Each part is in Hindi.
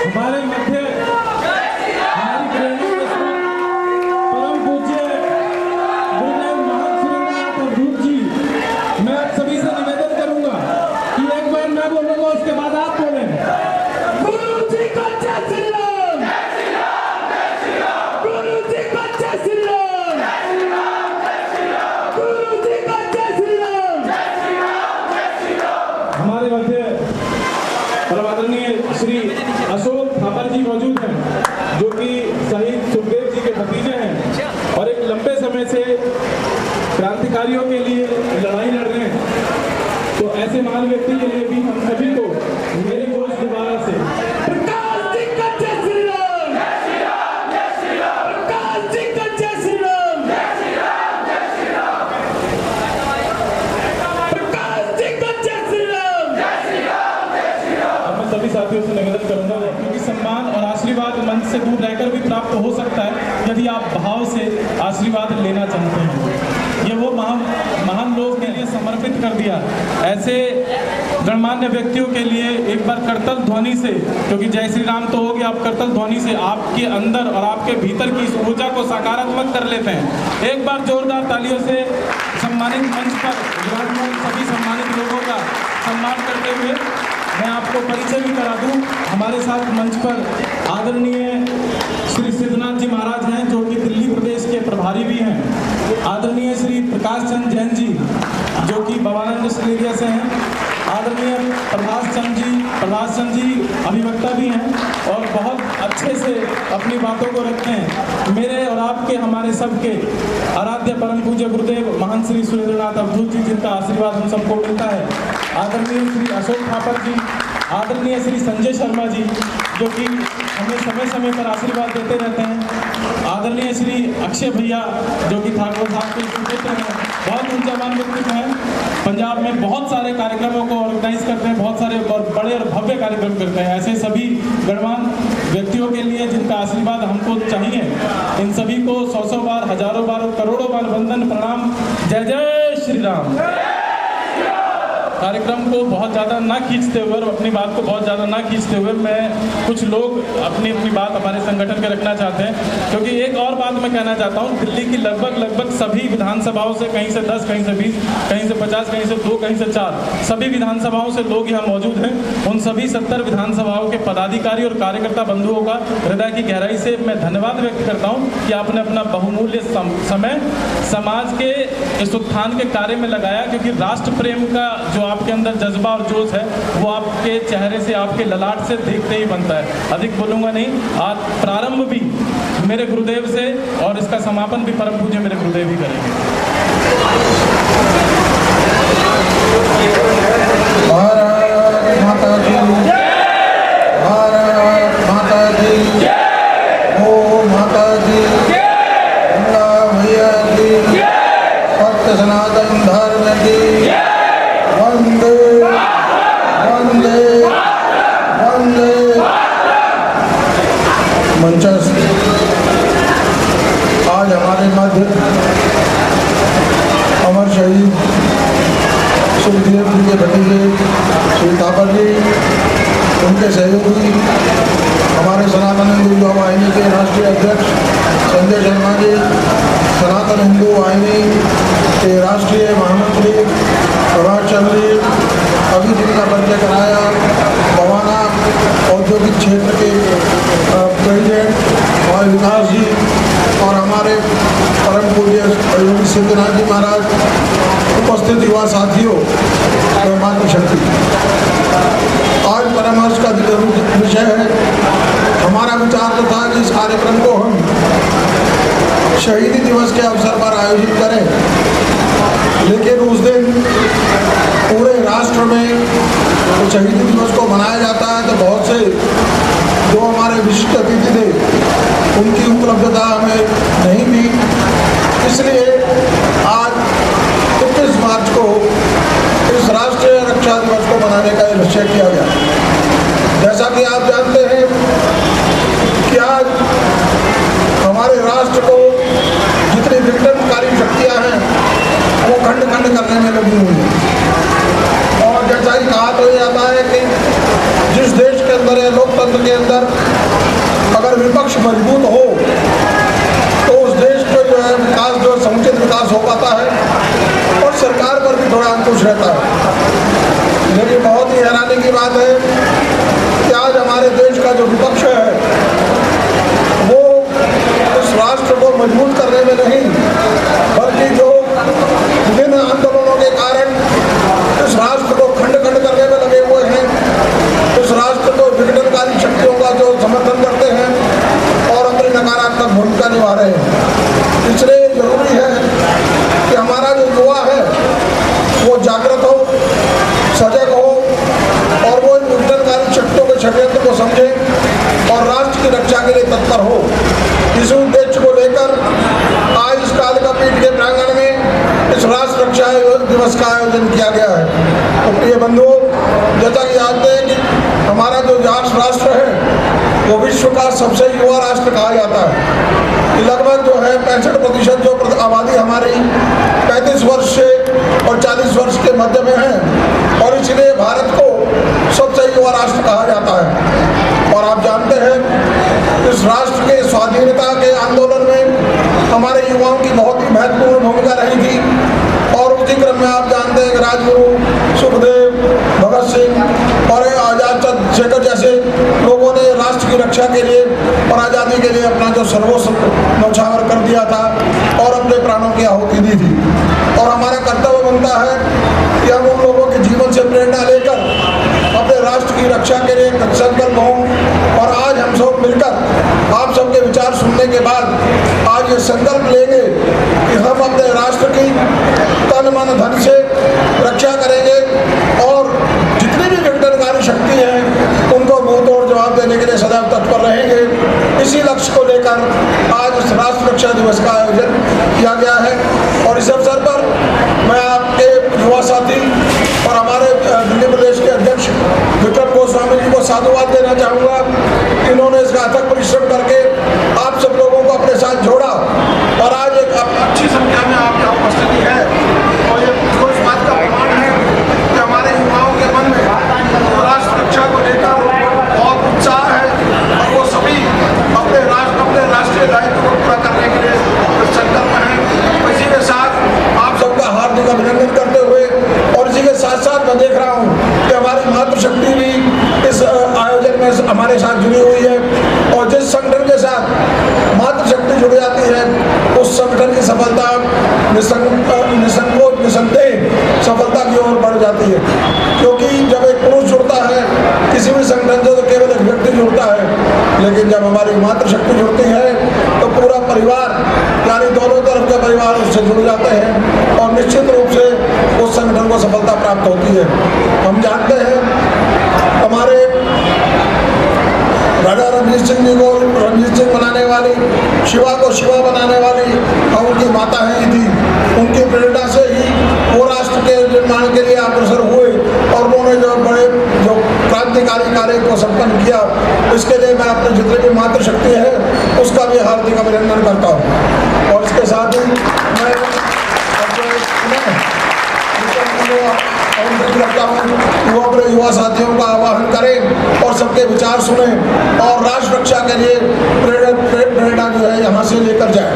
हमारे मध्य हमारी प्रेरणा परम पूज्य गुरुदेव महंत सुरेंद्रनाथ अवधूत जी, मैं आप सभी से निवेदन करूंगा कि एक बार मैं बोलूंगा उसके बाद आप बोलें। गुरु जी को जय श्री राम, गुरु जी को जय श्री राम, गुरु जी को जय श्री राम। हमारे मध्य परम आदरणीय श्री अशोक थापर जी मौजूद हैं, जो कि शहीद सुखदेव जी के भतीजे हैं और एक लंबे समय से क्रांतिकारियों के लिए लड़ाई लड़ रहे हैं। तो ऐसे महान व्यक्ति के लिए भी हम सभी को मेरी गोश दोबारा से प्रकाश जी का जय श्री राम, प्रकाश जी का जय श्री राम, प्रकाश जी का जय श्री राम। अब मैं सभी साथियों से निवेदन करूंगा, क्योंकि सम्मान और आशीर्वाद मंच से दूर रहकर भी प्राप्त हो सकता है यदि आप भाव से आशीर्वाद लेना चाहते हैं। ये वो महान लोग के लिए समर्पित कर दिया। ऐसे गणमान्य व्यक्तियों के लिए एक बार करतल ध्वनि से, क्योंकि जय श्री राम तो हो गया, आप करतल ध्वनि से आपके अंदर और आपके भीतर की इस ऊर्जा को सकारात्मक कर लेते हैं। एक बार जोरदार तालियों से सम्मानित मंच पर विराजमान सभी सम्मानित लोगों का सम्मान करते हुए मैं आपको परिचय भी करा दूं। हमारे साथ मंच पर आदरणीय श्री सिद्धनाथ जी महाराज हैं, जो कि दिल्ली प्रदेश के प्रभारी भी हैं। आदरणीय श्री प्रकाश चंद जैन जी, जो कि भवानंद स्टेडिया से हैं। आदरणीय प्रभास चंद जी अभिवक्ता भी हैं और बहुत अच्छे से अपनी बातों को रखते हैं। मेरे और आपके, हमारे सबके आराध्य परम पूज्य गुरुदेव महंत श्री सुरेंद्रनाथ अवधूत जी, जिनका आशीर्वाद हम सबको मिलता है। आदरणीय श्री अशोक थापर जी, आदरणीय श्री संजय शर्मा जी जो कि हमें समय समय पर आशीर्वाद देते रहते हैं, आदरणीय श्री अक्षय भैया जो कि ठाकुर साहब के सुपुत्र हैं, बहुत ऊर्जावान व्यक्तित्व हैं, पंजाब में बहुत सारे कार्यक्रमों को ऑर्गेनाइज करते हैं, बहुत सारे और बड़े और भव्य कार्यक्रम करते हैं। ऐसे सभी गणवान व्यक्तियों के लिए जिनका आशीर्वाद हमको चाहिए, इन सभी को 100 बार, हजारों बार और करोड़ों बार वंदन प्रणाम। जय जय श्री राम। कार्यक्रम को बहुत ज़्यादा ना खींचते हुए और अपनी बात को बहुत ज़्यादा ना खींचते हुए मैं कुछ लोग अपनी अपनी बात हमारे संगठन के रखना चाहते हैं, क्योंकि एक और बात मैं कहना चाहता हूँ, दिल्ली की लगभग सभी विधानसभाओं से, कहीं से 10, कहीं से 20, कहीं से 50, कहीं से 2, कहीं से 4, सभी विधानसभाओं से लोग यहाँ मौजूद हैं। उन सभी 70 विधानसभाओं के पदाधिकारी और कार्यकर्ता बंधुओं का हृदय की गहराई से मैं धन्यवाद व्यक्त करता हूँ कि आपने अपना बहुमूल्य समय समाज के इस उत्थान के कार्य में लगाया, क्योंकि राष्ट्र प्रेम का जो आपके अंदर जज्बा और जोश है वो आपके चेहरे से, आपके ललाट से देखते ही बनता है। अधिक बोलूँगा नहीं। आज प्रारंभ भी मेरे गुरुदेव से और इसका समापन भी परम पूज्य मेरे गुरुदेव ही करेंगे। भारत माता की जय, भारत माता की जय, ओ माता की जय, गंगा मैया की जय, सत्य सनातन धर्म की जय, वंदे वंदे वंदे। मंचस्थ आज हमारे मध्य अमर शहीद सुखदेव जी के भतीजे श्री थापर जी, उनके सहयोगी हमारे सनातन हिंदू युवा वाहिनी के राष्ट्रीय अध्यक्ष संजय शर्मा जी, सनातन हिंदू वाहिनी के राष्ट्रीय महामंत्री प्रभात चंद्र जी, अभी जिनका परिचय कराया बवाना औद्योगिक क्षेत्र के प्रेसिडेंट और विकास जी, और हमारे परम पूज्य योगी सिद्धनाथ जी महाराज, उपस्थित युवा साथियों, मातृ शक्ति। आज परामर्श का विषय है, हमारा विचार तो था कि इस कार्यक्रम को हम शहीदी दिवस के अवसर पर आयोजित करें, लेकिन उस दिन पूरे राष्ट्र में तो शहीदी दिवस को मनाया जाता है, तो बहुत से जो हमारे विशिष्ट अतिथि थे उनकी उपलब्धता हमें नहीं थी, इसलिए आज 21 मार्च को इस राष्ट्रीय रक्षा दिवस को मनाने का निश्चय किया गया। जैसा कि आप जानते हैं कि आज हमारे राष्ट्र को जितनी विघटनकारी शक्तियां हैं वो खंड खंड करने में लगी हुई है, और जैसा कि कहा तो जाता है कि जिस देश के अंदर या लोकतंत्र के अंदर अगर विपक्ष मजबूत हो तो उस देश को जो है विकास, जो समुचित विकास हो पाता है और सरकार पर भी थोड़ा अंकुश रहता है। लेकिन बहुत ही हैरानी की बात है कि आज हमारे देश का जो विपक्ष है वो उस राष्ट्र को मजबूत करने में नहीं, बल्कि जो विभिन्न आंदोलनों के कारण इस राष्ट्र को खंड खंड करने में लगे हुए हैं, इस राष्ट्र को विघटनकारी शक्तियों का जो समर्थन करते हैं और अपनी नकारात्मक भूमिका निभा रहे हैं। इसलिए जरूरी है कि हमारा जो युवा है वो जागृत हो, सजग हो और वो इन विघटनकारी शक्तियों के षड्यंत्र को समझे और राष्ट्र की रक्षा के लिए तत्पर हो। इस उद्देश्य को लेकर आज इस कालिका पीठ के प्रांगण में इस राष्ट्र रक्षा दिवस का आयोजन किया गया है। तो प्रिय बंधुओं, जैसा कि जानते हैं कि हमारा जो राष्ट्र है वो विश्व का सबसे युवा राष्ट्र कहा जाता है। लगभग जो है 65% जो आबादी हमारी 35 वर्ष से और 40 वर्ष के मध्य में है, और इसलिए भारत को सबसे युवा राष्ट्र कहा जाता है। और आप जानते हैं इस राष्ट्र के स्वाधीनता के आंदोलन में हमारे युवाओं की बहुत ही महत्वपूर्ण भूमिका रही थी, और उसी क्रम में आप जानते हैं कि राजगुरु सुखदेव, भगत सिंह और आजाद चंद्रशेखर जैसे लोगों ने राष्ट्र की रक्षा के लिए और आज़ादी के लिए अपना जो सर्वस्व न्यौछावर कर दिया था और अपने प्राणों की आहुति दी थी। और हमारा कर्तव्य बनता है कि हम उन लोगों के जीवन से प्रेरणा लेकर अपने राष्ट्र की रक्षा के लिए संकल्प हों। और आज हम सब मिलकर आप सबके विचार सुनने के बाद आज ये संकल्प लेंगे कि हम अपने राष्ट्र की तन मन धन से रक्षा करेंगे और और हमारे दिल्ली प्रदेश के अध्यक्ष विक्रम गोस्वामी जी को साधुवाद देना चाहूँगा। इन्होंने इसका अथक परिश्रम करके आप सब लोगों को अपने साथ जोड़ा और आज एक अच्छी संख्या में आपकी उपस्थिति है और ये इस बात का प्रमाण है कि हमारे युवाओं के मन में राष्ट्र रक्षा को लेकर बहुत उत्साह है और वो सभी अपने राष्ट्रीय दायित्व को पूरा करने के लिए संकल्प हैं। इसी के साथ आप सबका हार्दिक अभिनंदन करते हुए और इसी के साथ साथ मैं देख रहा हूँ कि हमारी मातृशक्ति भी इस आयोजन में हमारे साथ जुड़ी हुई है और जिस संगठन के साथ मातृशक्ति जुड़ जाती है उस संगठन की सफलता निसंकोच निसंदेह सफलता की ओर बढ़ जाती है। क्योंकि जब एक पुरुष जुड़ता है किसी भी संगठन से तो केवल एक व्यक्ति जुड़ता है, लेकिन जब हमारी मातृशक्ति जुड़ती है तो पूरा परिवार यानी दोनों तरफ के परिवार उससे जुड़ जाते हैं और निश्चित रूप से उस संगठन को सफलता प्राप्त होती है। हम जानते हैं हमारे राजा रणजीत सिंह जी को रणजीत सिंह बनाने वाली, शिवा को शिवा बनाने वाली और उनकी माता ही थी। उनकी प्रेरणा से ही वो राष्ट्र के निर्माण के लिए अग्रसर हुए और उन्होंने जो क्रांतिकारी कार्य को संपन्न किया, इसके लिए मैं अपने जितने भी मातृशक्ति है उसका भी हार्दिक अभिनंदन करता हूँ। और इसके साथ ही मैं करता हूँ वो अपने युवा साथियों का आह्वान करें और सबके विचार सुने और राष्ट्र रक्षा के लिए प्रेरणा जो है यहाँ से लेकर जाए।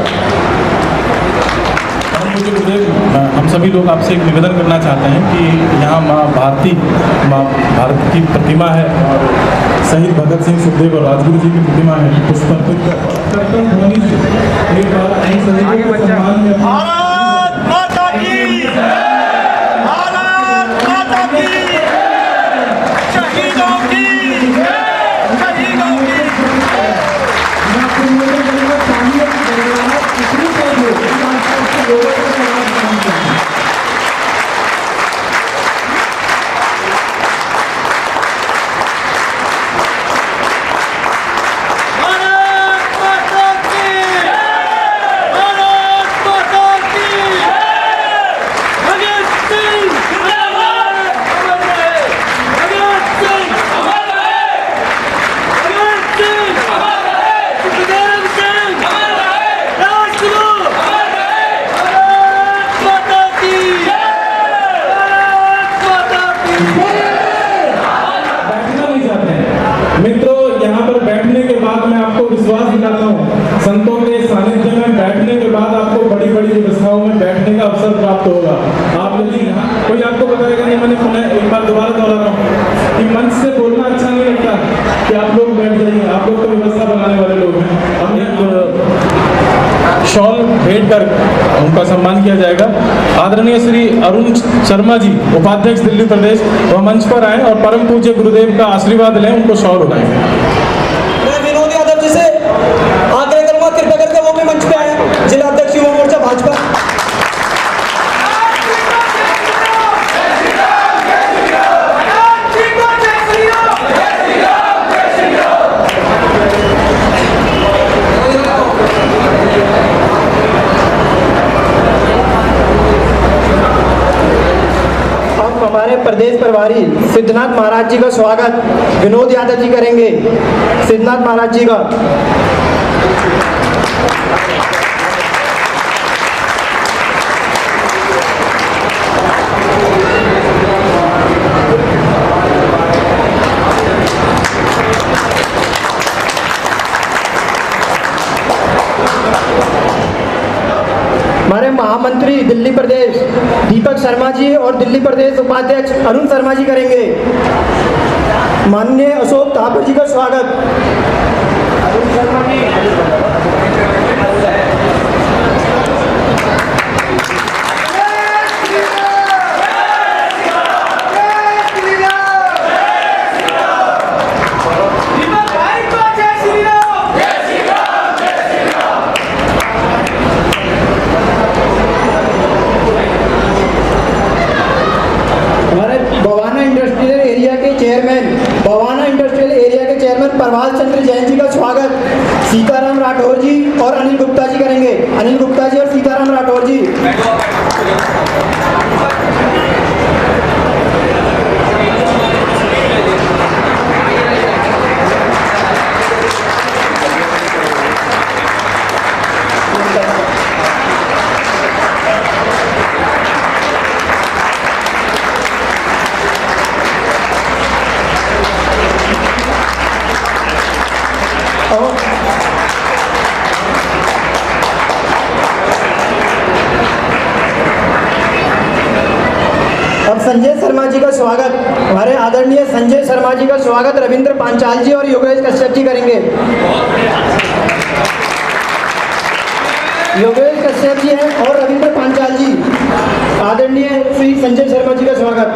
हम सभी लोग आपसे एक निवेदन करना चाहते हैं कि यहाँ माँ भारत की प्रतिमा है और शहीद भगत सिंह, सुखदेव और राजगुरु जी की प्रतिमा है। पुष्प अर्पित कर ध्वनि से एक बार हम सभी को सम्मान में भारत माता की शहीदों की संतों के सानिध्य में बैठने के बाद आपको बड़ी बड़ी व्यवस्थाओं में बैठने का अवसर प्राप्त होगा। आप यदि कोई आपको बताएगा नहीं, मैंने पुनः एक बार दोबारा दोहरा रहा हूँ कि मंच से बोलना अच्छा नहीं लगता कि आप लोग बैठ जाइए, आप लोग तो व्यवस्था बनाने वाले लोग हैं। हम एक शॉल भेंट कर उनका सम्मान किया जाएगा। आदरणीय श्री अरुण शर्मा जी, उपाध्यक्ष दिल्ली प्रदेश, वह मंच पर आए और परम पूज्य गुरुदेव का आशीर्वाद लें, उनको शॉल उठाएंगे। आग्रह करूंगा कृपया करके वो भी मंच पे आए, जिला अध्यक्ष युवा मोर्चा भाजपा। हमारे प्रदेश प्रभारी सिद्धनाथ महाराज जी का स्वागत विनोद यादव जी करेंगे। सिद्धनाथ महाराज जी का हमारे महामंत्री दिल्ली प्रदेश दीपक शर्मा जी और दिल्ली प्रदेश उपाध्यक्ष अरुण शर्मा जी करेंगे। माननीय अशोक थापर जी का स्वागत। अरुण शर्मा जी प्रभात चंद्र जैन जी का स्वागत सीताराम राठौर जी और अनिल गुप्ता जी करेंगे। अनिल गुप्ता जी और सीताराम राठौर जी। स्वागत हमारे आदरणीय संजय शर्मा जी का स्वागत रविंद्र पांचाल जी और योगेश कश्यप जी करेंगे। योगेश कश्यप जी हैं और रविंद्र पांचाल जी। आदरणीय श्री संजय शर्मा जी का स्वागत।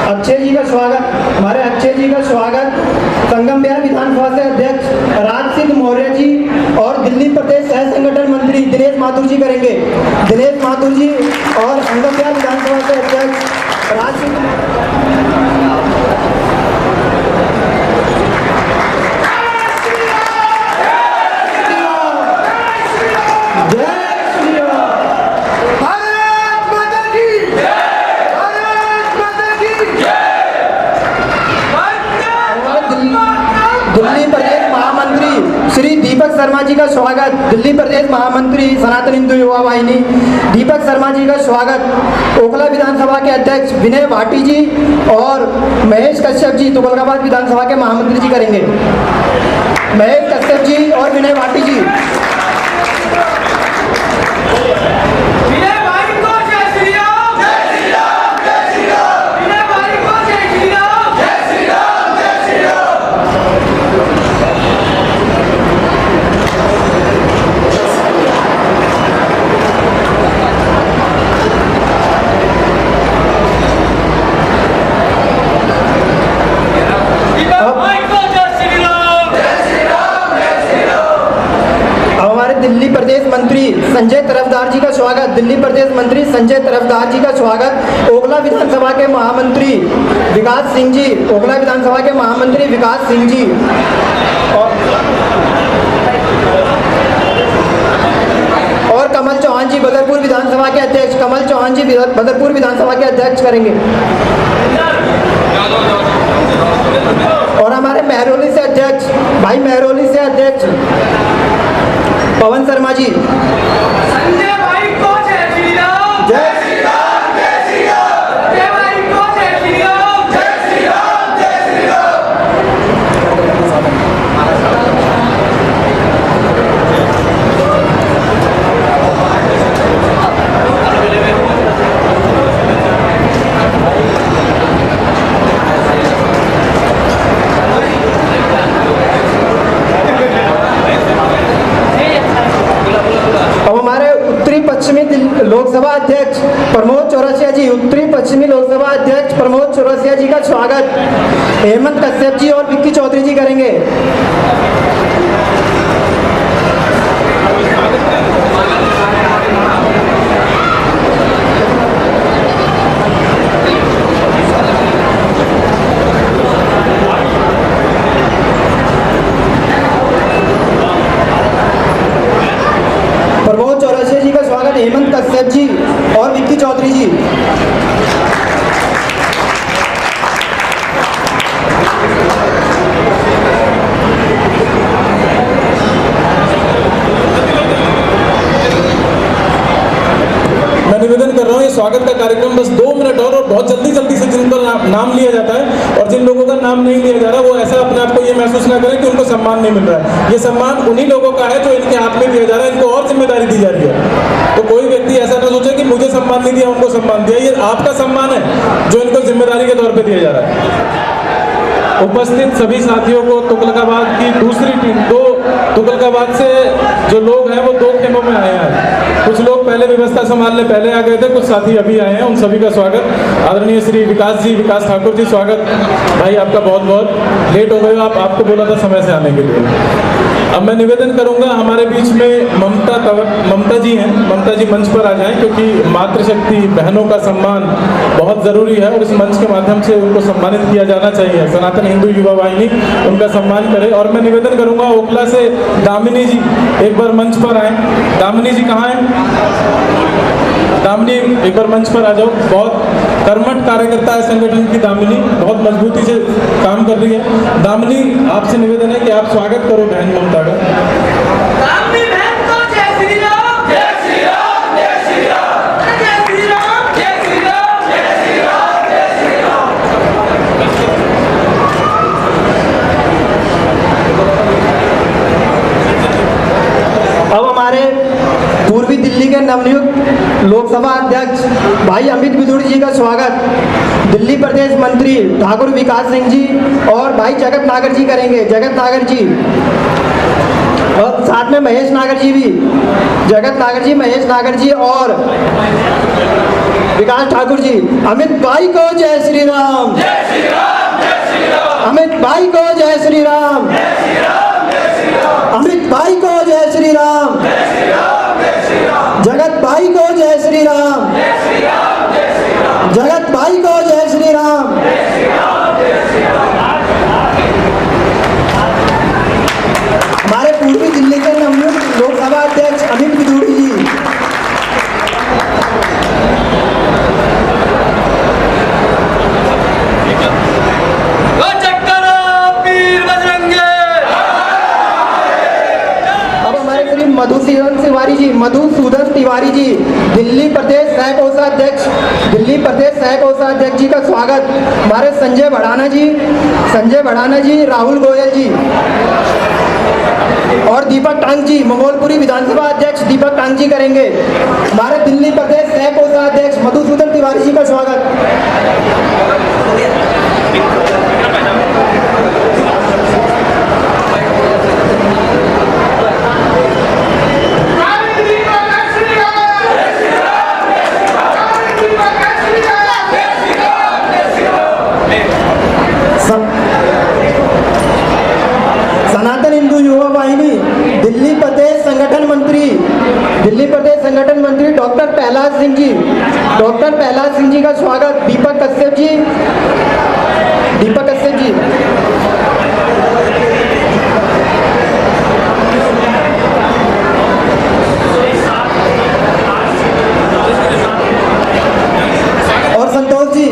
अक्षय जी का स्वागत हमारे अक्षय जी का स्वागत संगम बिहार विधानसभा से अध्यक्ष राज सिंह मौर्य जी और दिल्ली प्रदेश सह संगठन मंत्री दिनेश माथुर जी करेंगे। दिनेश माथुर जी और संगम बिहार विधानसभा से अध्यक्ष राज सिंह। दिल्ली प्रदेश महामंत्री श्री दीपक शर्मा जी का स्वागत। दिल्ली प्रदेश महामंत्री सनातन हिंदू युवा वाहिनी दीपक शर्मा जी का स्वागत। ओखला विधानसभा के अध्यक्ष विनय भाटी जी और महेश कश्यप जी तुगलकाबाद विधानसभा के महामंत्री जी करेंगे। महेश कश्यप जी और विनय भाटी जी। दिल्ली प्रदेश मंत्री संजय तरफदार जी का स्वागत। दिल्ली प्रदेश मंत्री संजय तरफदार जी का स्वागत। ओखला विधानसभा के महामंत्री विकास सिंह जी। ओखला विधानसभा के महामंत्री विकास सिंह जी और कमल चौहान जी बदरपुर विधानसभा के अध्यक्ष। कमल चौहान जी बदरपुर विधानसभा के अध्यक्ष करेंगे। और हमारे महरौली से अध्यक्ष भाई महरौली से अध्यक्ष पवन शर्मा जी। संजय भाई को जय श्री राम। जय श्री राम। जय श्री राम। संजय भाई को जय श्री राम। जय श्री राम। जय श्री लोकसभा अध्यक्ष प्रमोद चौरसिया जी। उत्तरी पश्चिमी लोकसभा अध्यक्ष प्रमोद चौरसिया जी का स्वागत हेमंत कश्यप जी और विक्की चौधरी जी करेंगे। प्रमोद चौरसिया जी का स्वागत हेमंत कश्यप जी और विक्की चौधरी जी। मैं निवेदन कर रहा हूँ ये स्वागत का कार्यक्रम बस 2 मिनट और बहुत जल्दी जल्दी से जिन पर नाम लिया जाता है और जिन लोगों का नाम नहीं लिया जा रहा वो ऐसा अपने आप को ये महसूस ना करें कि उनको सम्मान नहीं मिल रहा है। ये सम्मान उन्हीं लोगों का है जो इनके हाथ में दिया जा रहा है, इनको और जिम्मेदारी दी जा रही है। तो कोई व्यक्ति ऐसा ना सोचे कि मुझे सम्मान नहीं दिया उनको सम्मान दिया, ये आपका सम्मान है जो इनको जिम्मेदारी के तौर पर दिया जा रहा है। उपस्थित सभी साथियों को तुगलकाबाद की दूसरी टीम तुगलकाबाद से जो लोग हैं वो 2 टीमों में आए हैं। कुछ लोग पहले व्यवस्था संभालने पहले आ गए थे, कुछ साथी अभी आए हैं, उन सभी का स्वागत। आदरणीय श्री विकास जी, विकास ठाकुर जी, स्वागत भाई आपका। बहुत बहुत लेट हो गए, आपको बोला था समय से आने के लिए। अब मैं निवेदन करूंगा हमारे बीच में ममता जी हैं, ममता जी मंच पर आ जाएं क्योंकि मातृशक्ति बहनों का सम्मान बहुत ज़रूरी है और इस मंच के माध्यम से उनको सम्मानित किया जाना चाहिए। सनातन हिंदू युवा वाहिनी उनका सम्मान करे। और मैं निवेदन करूंगा ओखला से दामिनी जी एक बार मंच पर आए। दामिनी जी कहाँ हैं? दामिनी एक बार मंच पर आ जाओ। बहुत कर्मठ कार्यकर्ता है संगठन की दामिनी, बहुत मजबूती से काम कर रही है। दामिनी आपसे निवेदन है कि आप स्वागत करो बहन ममता का। दामिनी बहन को जय श्री राम। जय श्री राम। जय श्री राम। जय श्री राम। जय श्री राम। जय श्री राम। लोकसभा अध्यक्ष भाई अमित विदुड़ी जी का स्वागत दिल्ली प्रदेश मंत्री ठाकुर विकास सिंह जी और भाई जगत नागर जी करेंगे। जगत नागर जी और साथ में महेश नागर जी भी, जगत नागर जी, महेश नागर जी और विकास ठाकुर जी। अमित भाई को जय श्री राम। अमित भाई को जय श्री राम। अमित भाई को जय श्री राम। जगत भाई को जय श्री राम। जगत भाई को जय श्री राम। हमारे पूर्वी दिल्ली के नवनियुक्त लोकसभा अध्यक्ष अमित विदुड़ी जी। मधुसूदन तिवारी जी दिल्ली प्रदेश सह कोषाध्यक्ष, दिल्ली प्रदेश सह कोषाध्यक्ष जी का स्वागत। हमारे संजय भड़ाना जी, राहुल गोयल जी और दीपक टांग जी, मंगोलपुरी विधानसभा अध्यक्ष दीपक टांग जी करेंगे। हमारे दिल्ली प्रदेश सह कोषाध्यक्ष मधुसूदन तिवारी जी का स्वागत। सनातन हिंदू युवा वाहिनी दिल्ली प्रदेश संगठन मंत्री डॉक्टर प्रहलाद सिंह जी का स्वागत। दीपक कश्यप जी। और संतोष जी।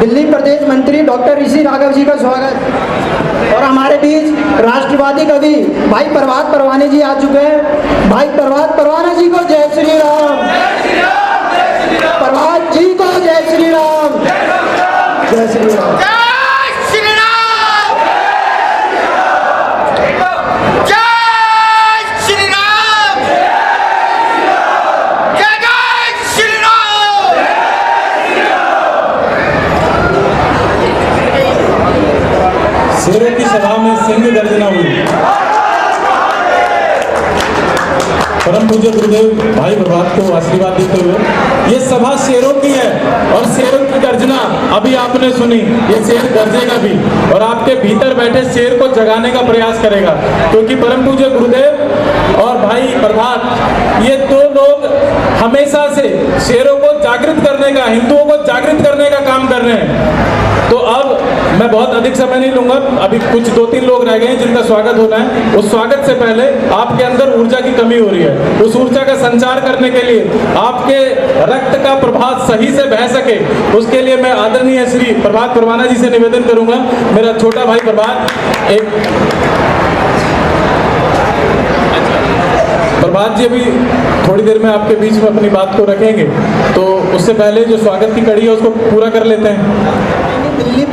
दिल्ली प्रदेश मंत्री डॉक्टर ऋषि राघव जी का स्वागत। और हमारे बीच राष्ट्रवादी कवि भाई प्रभात परवाने जी आ चुके हैं। भाई प्रभात परवाना जी को जय श्री राम। प्रभात जी को जय श्री राम। जय श्री राम। शेरों की सभा में सिंह गर्जना हुई। परम पूज्य गुरुदेव भाई प्रभात को आशीर्वाद देते हुए, ये सभा शेरों की है और शेरों की गर्जना अभी आपने सुनी। ये शेर गर्जेगा भी और आपके भीतर बैठे शेर को जगाने का प्रयास करेगा, क्योंकि परम पूज्य गुरुदेव और भाई प्रभात ये दो लोग हमेशा से शेरों को जागृत करने का, हिंदुओं को जागृत करने का काम कर रहे हैं। तो अब मैं बहुत अधिक समय नहीं लूंगा, अभी कुछ 2-3 लोग रह गए हैं जिनका स्वागत होना है। उस स्वागत से पहले आपके अंदर ऊर्जा की कमी हो रही है, उस ऊर्जा का संचार करने के लिए, आपके रक्त का प्रभात सही से बह सके, उसके लिए मैं आदरणीय श्री प्रभात परवाना जी से निवेदन करूंगा। मेरा छोटा भाई प्रभात प्रभात जी अभी थोड़ी देर में आपके बीच में अपनी बात को रखेंगे, तो उससे पहले जो स्वागत की कड़ी है उसको पूरा कर लेते हैं। दिल्ली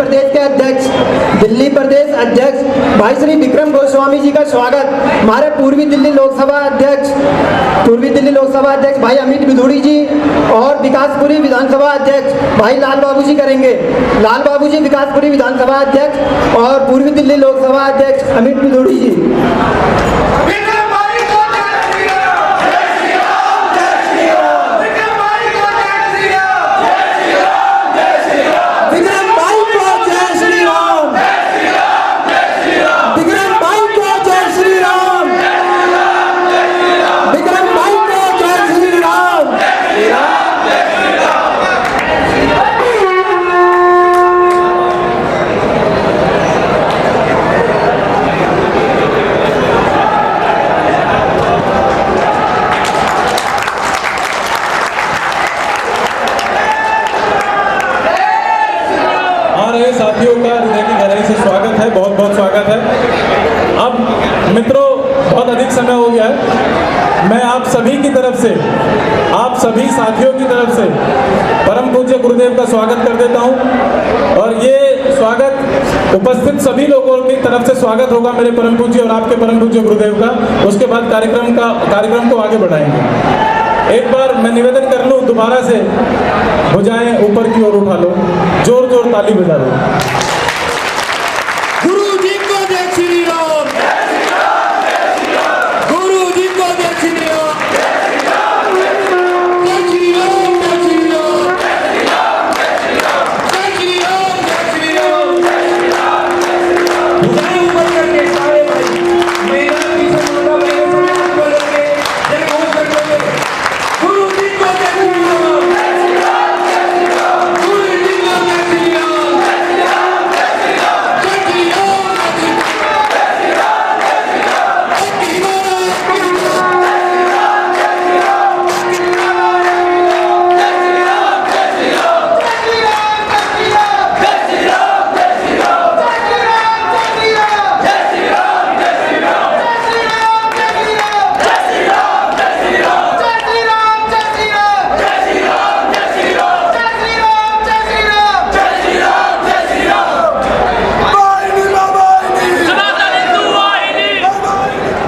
प्रदेश अध्यक्ष भाई श्री विक्रम गोस्वामी जी का स्वागत। हमारे पूर्वी दिल्ली लोकसभा अध्यक्ष भाई अमित विदुड़ी जी और विकासपुरी विधानसभा अध्यक्ष भाई लाल बाबू जी करेंगे। लाल बाबू जी विकासपुरी विधानसभा अध्यक्ष और पूर्वी दिल्ली लोकसभा अध्यक्ष अमित विदुड़ी जी। साथियों का हृदय की गहराई से स्वागत है, बहुत बहुत स्वागत है। अब मित्रों, बहुत अधिक समय हो गया है। मैं आप सभी की तरफ से, आप सभी साथियों की तरफ से परम पूज्य गुरुदेव का स्वागत कर देता हूं। और ये स्वागत उपस्थित सभी लोगों की तरफ से स्वागत होगा मेरे परम पूज्य और आपके परम पूज्य गुरुदेव का। उसके बाद कार्यक्रम को आगे बढ़ाएंगे। एक बार मैं निवेदन कर लूं, दोबारा से भुजाएं ऊपर की ओर उठा लो, जोर जोर ताली बजा लो। गुरु जी को जय श्री राम। गुरु जी को जय श्री राम। जय श्री राम, जय श्री राम। जय श्री राम, जय श्री राम। भुजाएं ऊपर करके सारे भाई, मेरा पीछे मुंडा मेरे से ऊपर करके जय घोष करोगे। गुरु जी को जय श्री राम। गुरु जी को जय श्री राम।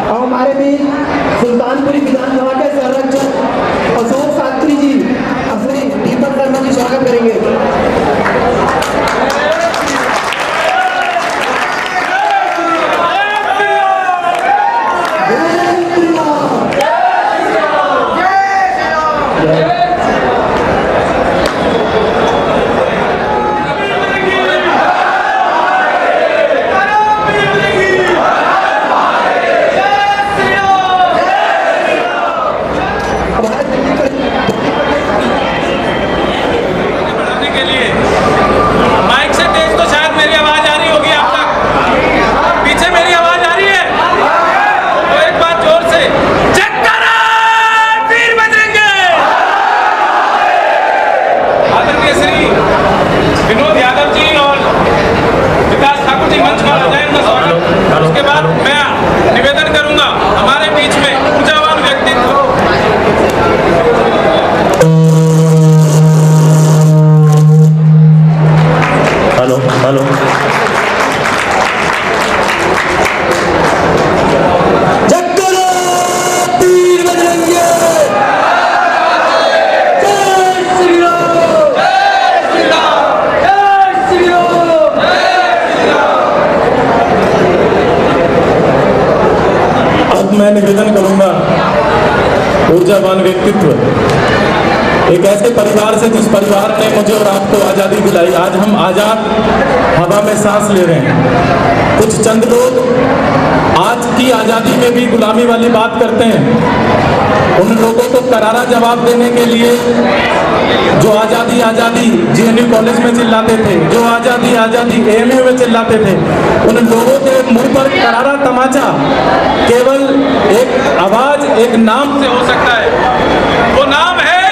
और हमारे भी सुल्तानपुरी विधानसभा के संरक्षक अशोक शास्त्री जी अपने दीपक शर्मा जी स्वागत करेंगे। बढ़ाने के लिए माइक से तेज तो शायद मेरी आवाज आ रही होगी आप तक। पीछे मेरी आवाज आ रही है तो एक बार जोर से जयकारा वीर बजरंगी। आदरणीय श्री विनोद यादव जी और विकास ठाकुर जी मंच पर आ जाए, उनका स्वागत। उसके बाद मैं निवेदन करूंगा हमारे बीच में ऊर्जावान व्यक्तित्व हेलो हेलो जयकारा वीर बजरंगी। जय श्री राम। अब मैं निवेदन करूंगा ऊर्जावान व्यक्तित्व एक ऐसे परिवार से जिस परिवार ने मुझे और आपको आज़ादी दिलाई। आज हम आज़ाद हवा में सांस ले रहे हैं। कुछ चंद लोग आज की आज़ादी में भी गुलामी वाली बात करते हैं। उन लोगों को करारा जवाब देने के लिए जो आज़ादी आज़ादी जेएनयू कॉलेज में चिल्लाते थे, जो आज़ादी आज़ादी एएमयू में चिल्लाते थे, उन लोगों के मुंह पर करारा तमाचा केवल एक आवाज, एक नाम से हो सकता है। वो नाम है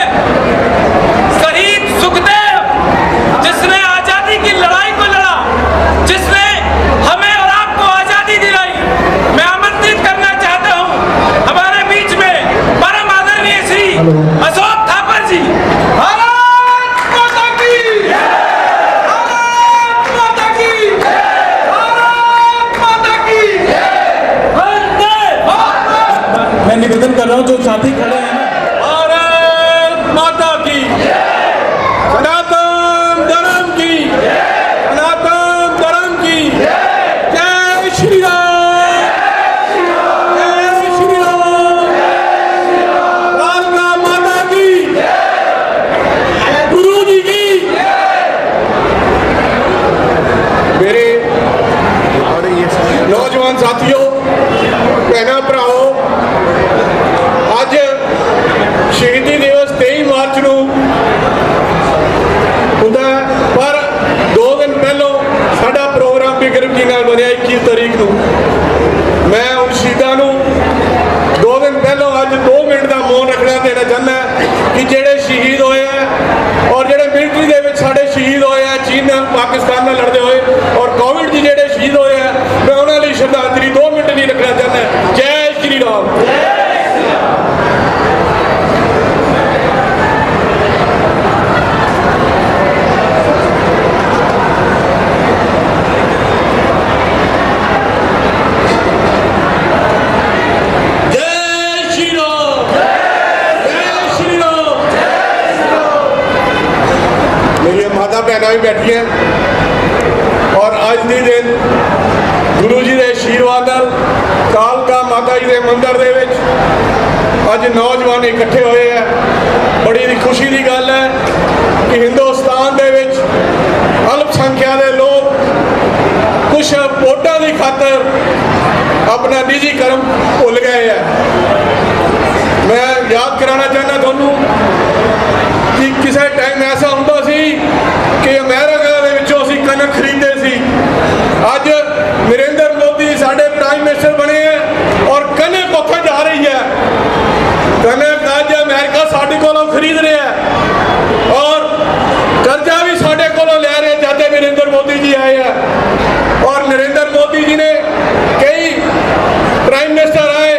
शहीद सुखदेव, जिसने आज़ादी की लड़ाई को लड़ा, जिसने हमें और आपको आज़ादी दिलाई। मैं आमंत्रित करना चाहता हूँ हमारे बीच में परम आदरणीय श्री अशोक ठाकुर जी। भारत माता की, भारत माता की, भारत माता की। वंदे मातरम। मैं निवेदन कर रहा हूँ जो साथी खड़े हैं ना, भारत माता की, सनातन धर्म की, सनातन धर्म की। जय श्री राम, जय श्री राम, भारत माता की, गुरु जी की। मेरे नौजवान साथियों, कहना भराओ, आज होवे और कोविड जी जेडे शहीद होए हैं मैं उन्होंने लिए श्रद्धांजलि 2 मिनट नहीं रखना चाहता। जय श्री राम। माता भैन भी बैठी हैं और अज के दिन गुरु जी के आशीर्वाद कालका माता जी के मंदिर के अज नौजवान इकट्ठे हुए हैं। बड़ी खुशी की गल है कि हिंदुस्तान के अल्पसंख्या के लोग कुछ वोटों की खातर अपना निजी कर्म भुल गए हैं। मैं याद कराना चाहना थानू कि किसी टाइम ऐसा होंदा सी कि अमेरिका के कनक खरीदते सी। अज नरेंद्र मोदी साडे प्राइम मिनिस्टर बने हैं और कनक उत्थे जा रही है। कनक अज अमेरिका साडे कोलों खरीद रहा है और कर्जा भी साडे कोलों ले रहे जब नरेंद्र मोदी जी आए हैं। और नरेंद्र मोदी जी ने कई प्राइम मिनिस्टर आए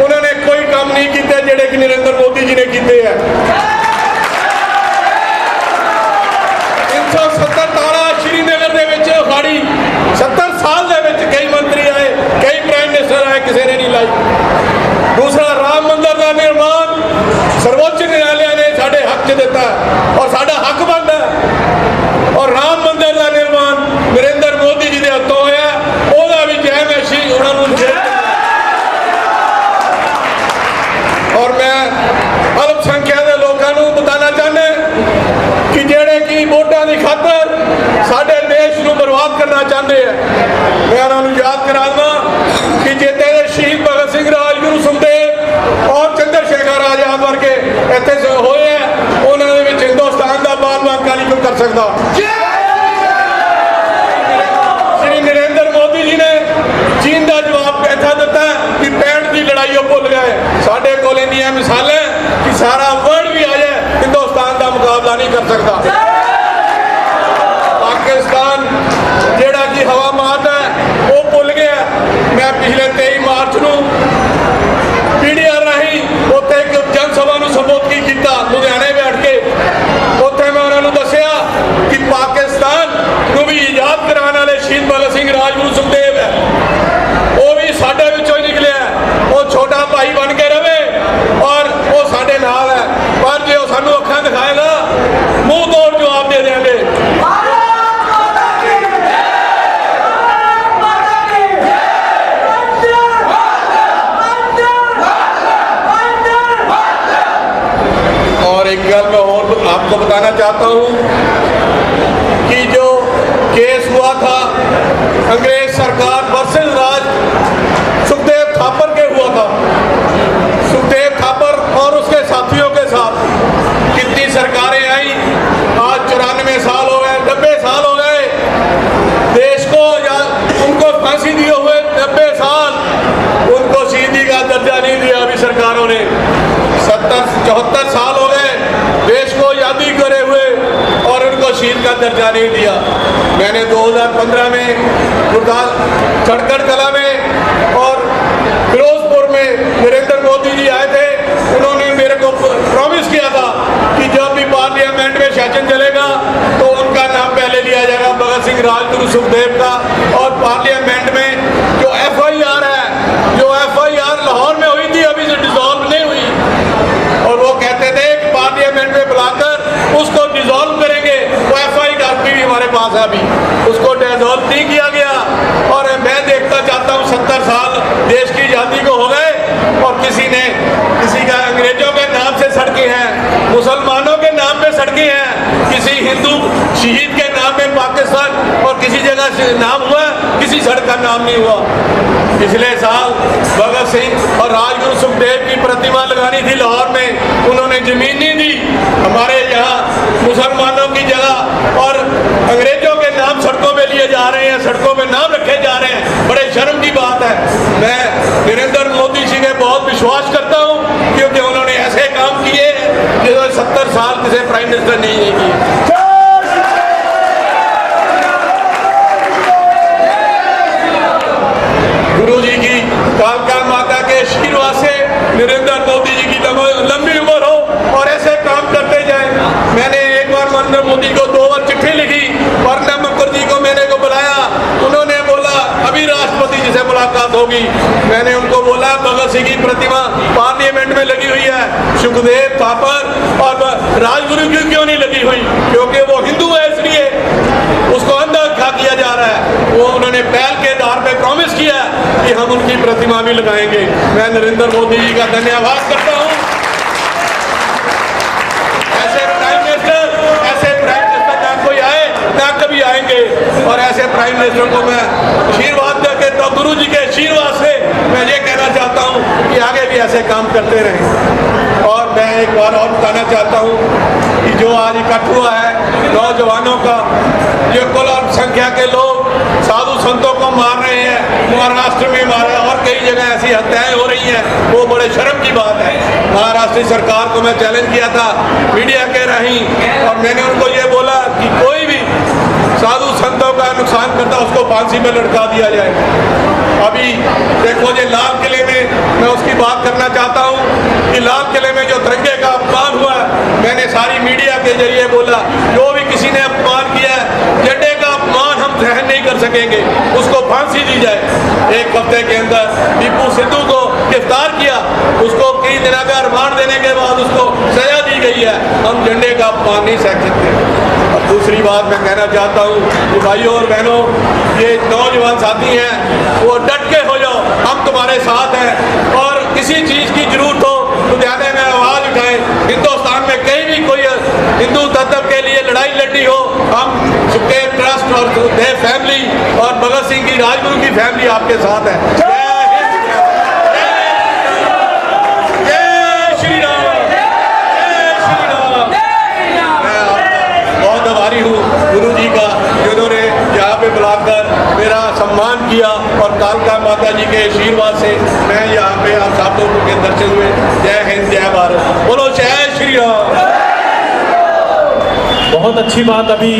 उन्होंने कोई काम नहीं किए जेडे कि नरेंद्र मोदी जी ने किए हैं। 370 तारा श्रीनगर के उखाड़ी 70 साल के कई मंत्री आए कई प्राइम मिनिस्टर आए किसी ने नहीं लाई। दूसरा राम मंदिर का निर्माण सर्वोच्च न्यायालय ने साढ़े हक च दिता और साढ़ा हक बनता है। और राम मंदिर का निर्माण नरेंद्र मोदी जी के हथों होया ओदा भी जय मैशी उन्होंने। और मैं अल्पसंख्या के लोगों को बताना चाहना कि जेड़े कि वोटों की खातर साडे देश को बर्बाद करना चाहते हैं। मैं उन्होंने याद करा दें कि जेते शहीद भगत सिंह राजगुरु सुखदेव और चंद्रशेखर आजाद वर्गे इतने होए हैं उन्होंने हिंदुस्तान का बाल बांका नहीं कोई कर सकता। श्री नरेंद्र मोदी जी ने चीन का जवाब ऐसा दिता कि 65 की लड़ाई भुल गए। साढ़े को मिसाल है कि सारा वर्ल्ड भी आ जाए हिंदुस्तान का मुकाबला नहीं कर सकता। पाकिस्तान जेड़ा कि हवा मारता है वो भुल गया। मैं पिछले 23 मार्च को पीडीआर राही उत्थे एक जनसभा को संबोधित किया लुधियाने बैठ के। उत्थे मैं उन्होंने दसिया कि पाकिस्तान को भी आजाद कराने वाले शहीद भगत सिंह राजगुरु सुखदेव है वो भी साडे विचों ही निकलिया है। वो छोटा भाई बन के रहे और वो साडे नाल है पर जो सानू अखां दिखाएगा मुंह तोड़ जवाब दे देंगे। और एक गल मैं और आपको बताना चाहता हूं कि जो केस हुआ था अंग्रेज सरकार वर्सेस राज सुखदेव थापर के हुआ था। सुखदेव थापर और उसके साथियों के साथ कितनी सरकारें आई। आज 94 साल हो गए 90 साल हो गए देश को या उनको फांसी दिए हुए 90 साल उनको शहीदी का दर्जा नहीं दिया अभी सरकारों ने। 74 साल हो गए देश को आज़ादी करे हुए और उनको शहीद का दर्जा नहीं दिया। मैंने 2015 में खड़गड़ कला में और फिरोजपुर में नरेंद्र मोदी जी आए थे। उन्होंने मेरे को प्रॉमिस किया था कि जब भी पार्लियामेंट में सेशन चलेगा तो उनका नाम पहले लिया जाएगा भगत सिंह राजगुरु सुखदेव का। और पार्लियामेंट में जो FIR है जो FIR लाहौर में हुई थी अभी से डिसॉल्व नहीं हुई और वो कहते थे कि पार्लियामेंट में बुलाकर उसको डिसॉल्व करेंगे। वो FIR भी हमारे पास है अभी उसको डिसॉल्व नहीं किया गया। और मैं देखता चाहता हूँ 70 साल देश की आज़ादी को हो गए और किसी का अंग्रेजों के नाम से सड़कें हैं मुसलमानों के नाम पे सड़कें हैं किसी हिंदू शहीद के नाम पे पाकिस्तान और किसी जगह नाम हुआ किसी सड़क का नाम नहीं हुआ। पिछले साल भगत सिंह और राजगुरु सुखदेव की प्रतिमा लगानी थी लाहौर में उन्होंने जमीन नहीं दी। हमारे यहाँ मुसलमानों की जगह और अंग्रेजों के नाम सड़कों पे लिए जा रहे हैं सड़कों पे नाम रखे जा रहे हैं। बड़े शर्म की बात है। मैं नरेंद्र मोदी जी के बहुत विश्वास करता हूँ क्योंकि उन्होंने ऐसे काम किए जो 70 साल किसी प्राइम मिनिस्टर नहीं किए। होगी। मैंने उनको बोला भगत सिंह की प्रतिमा पार्लियामेंट में लगी हुई है, सुखदेव थापर और राजगुरु की क्यों नहीं लगी हुई? क्योंकि वो हिंदू है, इसलिए उसको अनदेखा किया जा रहा है। वो उन्होंने पहल के आधार पे प्रॉमिस किया है कि हम उनकी प्रतिमा भी लगाएंगे। मैं नरेंद्र मोदी जी का धन्यवाद करता हूँ। ऐसे प्राइम मिनिस्टर ना कोई आए ना कभी आएंगे, और ऐसे प्राइम मिनिस्टर को मैं आशीर्वाद देके तो गुरु जी के आशीर्वाद से मैं ये कहना चाहता हूँ कि आगे भी ऐसे काम करते रहें। और मैं एक बार और बताना चाहता हूँ कि जो आज इकट्ठ हुआ है नौजवानों का, ये कुल संख्या के लोग साधु संतों को मार रहे हैं, महाराष्ट्र में मारा और कई जगह ऐसी हत्याएं हो रही हैं, वो बड़े शर्म की बात है। महाराष्ट्र सरकार को मैं चैलेंज किया था मीडिया के राही, और मैंने उनको ये बोला कि कोई भी साधु संतों का नुकसान करता उसको फांसी में लटका दिया जाए। अभी देखो ये लाल किले में मैं उसकी बात करना चाहता हूँ कि लाल किले में जो तिरंगे का अपमान हुआ, मैंने सारी मीडिया के जरिए बोला जो भी किसी ने अपमान किया है, झंडे का अपमान हम सहन नहीं कर सकेंगे, उसको फांसी दी जाए। एक हफ्ते के अंदर टीपू सिद्धू को गिरफ्तार किया, उसको 3 दिन का रिमांड देने के बाद उसको सजा दी गई है। हम झंडे का अपमान नहीं सह सकते। और दूसरी बात मैं कहना चाहता हूँ कि भाइयों और बहनों, ये नौजवान साथी हैं, वो डट के हो जाओ, हम तुम्हारे साथ हैं। और किसी चीज़ की जरूरत हो लुधियाने में आवाज़ उठाएं। हिंदुस्तान में कहीं भी कोई हिंदू तत्व के लिए लड़ाई लड़नी हो, हम सुखदेव ट्रस्ट और सुखदेव फैमिली और भगत सिंह की राजगुरु की फैमिली आपके साथ है। गुरु जी का जिन्होंने यहाँ पे बुलाकर मेरा सम्मान किया, और कालका माता जी के आशीर्वाद से मैं यहाँ पे आप सब लोगों के दर्शन हुए। जय हिंद, जय भारत, बोलो जय श्री राम। बहुत अच्छी बात अभी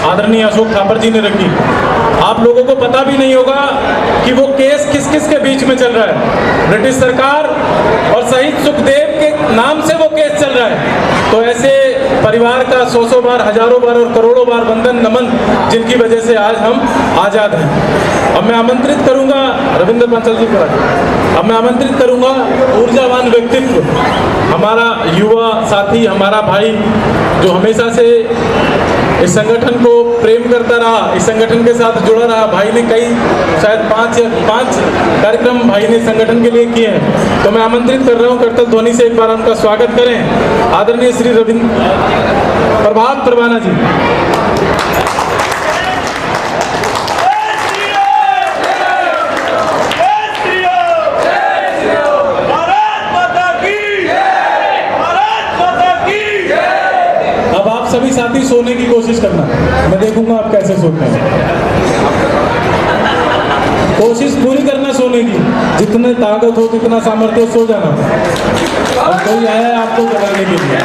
आदरणीय अशोक थापर जी ने रखी। आप लोगों को पता भी नहीं होगा कि वो केस किस किस के बीच में चल रहा है। ब्रिटिश सरकार और शहीद सुखदेव के नाम से वो केस चल रहा है। तो ऐसे परिवार का 100 बार, हजारों बार और करोड़ों बार वंदन नमन, जिनकी वजह से आज हम आज़ाद हैं। अब मैं आमंत्रित करूंगा रविंद्र पंचल जी को, अब मैं आमंत्रित करूंगा ऊर्जावान व्यक्तित्व, हमारा युवा साथी, हमारा भाई जो हमेशा से इस संगठन को प्रेम करता रहा, इस संगठन के साथ जुड़ा रहा। भाई ने कई, शायद 5 कार्यक्रम भाई ने संगठन के लिए किए हैं। तो मैं आमंत्रित कर रहा हूं करतल ध्वनि से एक बार उनका स्वागत करें, आदरणीय श्री प्रभात परवाना जी। अब आप सभी साथी सोने की कोशिश करना, मैं देखूंगा आप कैसे सोते हैं। कोशिश पूरी करना सोने की, जितने ताकत हो, जितना सामर्थ्य हो, सो जाना। अब कोई आया है आपको जगाने के लिए।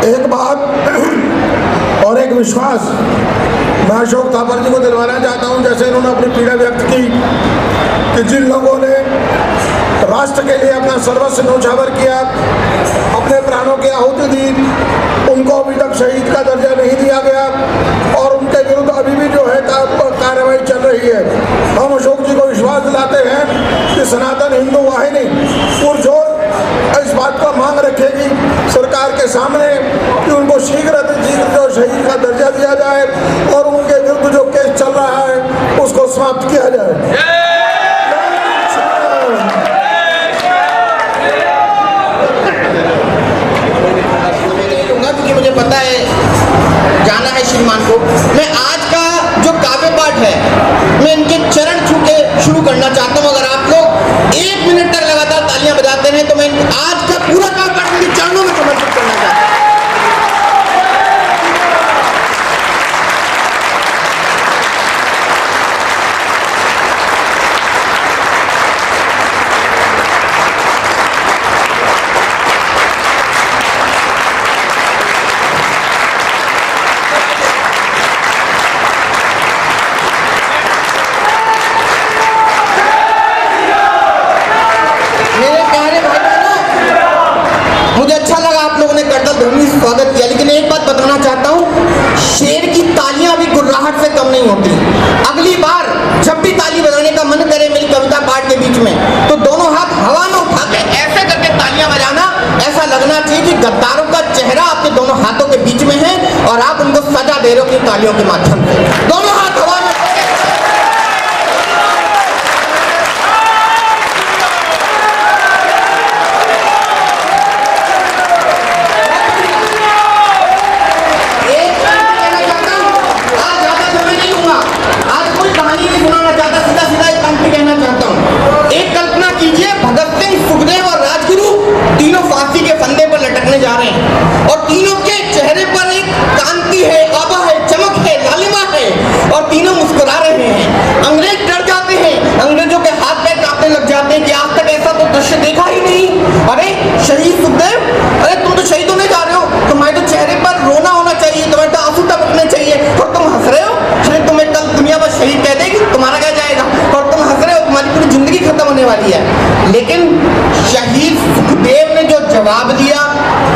एक बात और एक विश्वास मैं अशोक थापर जी को दिलवाना चाहता हूं, जैसे इन्होंने अपनी पीड़ा व्यक्त की कि जिन लोगों ने राष्ट्र के लिए अपना सर्वस्व न्यौछावर किया, अपने प्राणों की आहुति दी, उनको अभी तक शहीद का दर्जा नहीं दिया गया, और उनके विरुद्ध अभी भी जो है कार्रवाई चल रही है। हम अशोक जी को विश्वास दिलाते हैं कि सनातन हिंदू वाहिनी पुरजोर इस बात का मांग रखेगी सरकार के सामने कि उनको शीघ्र जो शहीद का दर्जा दिया जाए, और उनके विरुद्ध जो केस चल रहा है उसको समाप्त किया जाए। क्योंकि मुझे पता है जाना है श्रीमान को। मैं आज का जो काव्य पाठ है मैं इनके चरण छू के शुरू करना चाहता हूँ। अगर आप लोग 1 मिनट तक लगातार तालियां बजाते हैं तो मैं आज का पूरा काव्य पाठ इनके चरणों में समर्पित करना चाहता हूँ। मेरे प्यारे भाई बहनों, नहीं होती। अगली बार जब भी ताली बजाने का मन करे मेरी कविता पाठ के बीच में, तो दोनों हाथ हवा में उठा के ऐसे करके तालियां बजाना। ऐसा लगना चाहिए कि गद्दारों का चेहरा आपके दोनों हाथों के बीच में है और आप उनको सजा दे रहे हो अपनी तालियों के माध्यम से। दोनों हाथ हवा में। एक कल्पना कीजिए, भगत सिंह, सुखदेव और राजगुरु तीनों फांसी के फंदे पर लटकने जा रहे हैं और तीनों के चेहरे पर एक कांति है, आभा है, चमक है, लालिमा है और तीनों मुस्कुरा रहे हैं। अंग्रेज डर जाते हैं, अंग्रेजों के हाथ पैर कांपने लग जाते हैं कि आज तक ऐसा तो दृश्य देखा ही नहीं। अरे शहीद सुखदेव, अरे तुम तो शहीद होने जा रहे हो, तुम्हारे तो चेहरे पर रोना होना चाहिए, तुम्हारे तो आंसू टपकने चाहिए और तुम हंस रहे हो। शायद तुम्हें कल दुनिया बस शहीद कह देगी, तुम्हारा क्या जाएगा, और तुम हंस रहे हो, तुम्हारी पूरी जिंदगी खत्म होने वाली है। लेकिन शहीद सुखदेव ने जो जवाब दिया,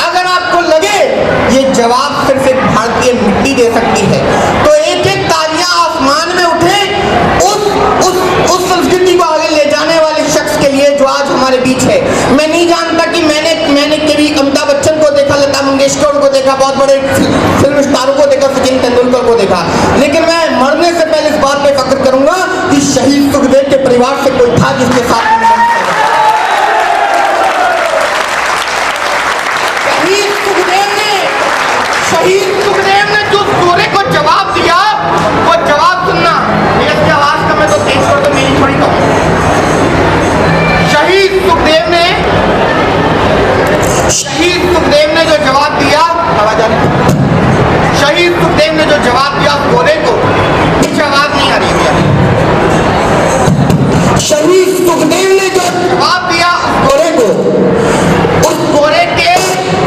अगर आपको लगे ये जवाब सिर्फ एक भारतीय मिट्टी दे सकती है, तो एक एक तालियां आसमान में उठे उस संस्कृति को आगे ले जाने वाले शख्स के लिए जो आज हमारे बीच है। मैं नहीं जानता कि मैंने कभी अमिताभ बच्चन को देखा, लता मंगेशकर को देखा, बहुत बड़े फिल्म स्टारों को देखा, सचिन तेंदुलकर को देखा, लेकिन मैं मरने से पहले इस बात पे फख्र करूंगा कि शहीद सुखदेव के परिवार से कोई था जिसके साथ शहीद सुखदेव ने जो सूर्य को जवाब दिया, वो जवाब सुनना। मेरी आवाज कम है तो तेज कर दो, मेरी थोड़ी कम। शहीद सुखदेव ने जो जवाब दिया, आवाज आ रही? शहीद सुखदेव ने जो जवाब दिया घोड़े को, कुछ आवाज नहीं आ रही है। शहीद सुखदेव ने जो जवाब दिया घोड़े को, उस घोड़े के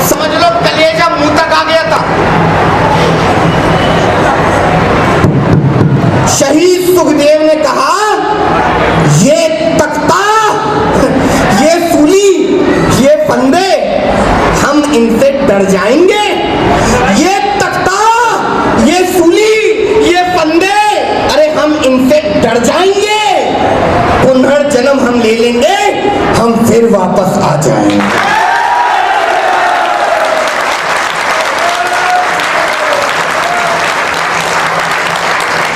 समझ लो कलेजा मुंह तक आ गया था। शहीद सुखदेव ने कहा, ये तख्ता, ये सूली, ये फंदे, हम इनसे डर जाएंगे। ये तख्ता, ये सूली, ये फंदे, अरे हम इनसे डर जाएंगे। पुनर्जन्म हम ले लेंगे, हम फिर वापस आ जाएंगे।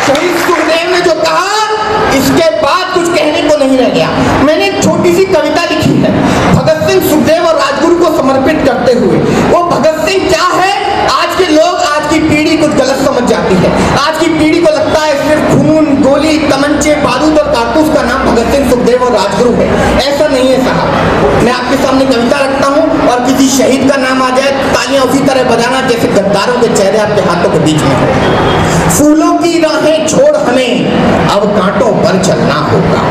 शहीद सुखदेव ने जो कहा, इसके बाद कुछ कहने को नहीं रह गया। मैंने एक छोटी सी कविता लिखी है भगत सिंह, सुखदेव और राजगुरु को समर्पित करते हुए। वो भगत सिंह क्या है, आज के लोग, आज की पीढ़ी कुछ गलत समझ जाती है। आज की पीढ़ी को लगता है सिर्फ खून, गोली, तमंचे, बारूद और कारतूस का नाम भगत सिंह, सुखदेव और राजगुरु है। ऐसा नहीं है साहब। मैं आपके सामने कविता रखता हूँ और किसी शहीद का नाम आ जाए, तालियां उसी तरह बजाना जैसे गद्दारों के चेहरे आपके हाथों के बीच में हो। फूलों की राहें छोड़ हमें अब कांटों पर चलना होगा।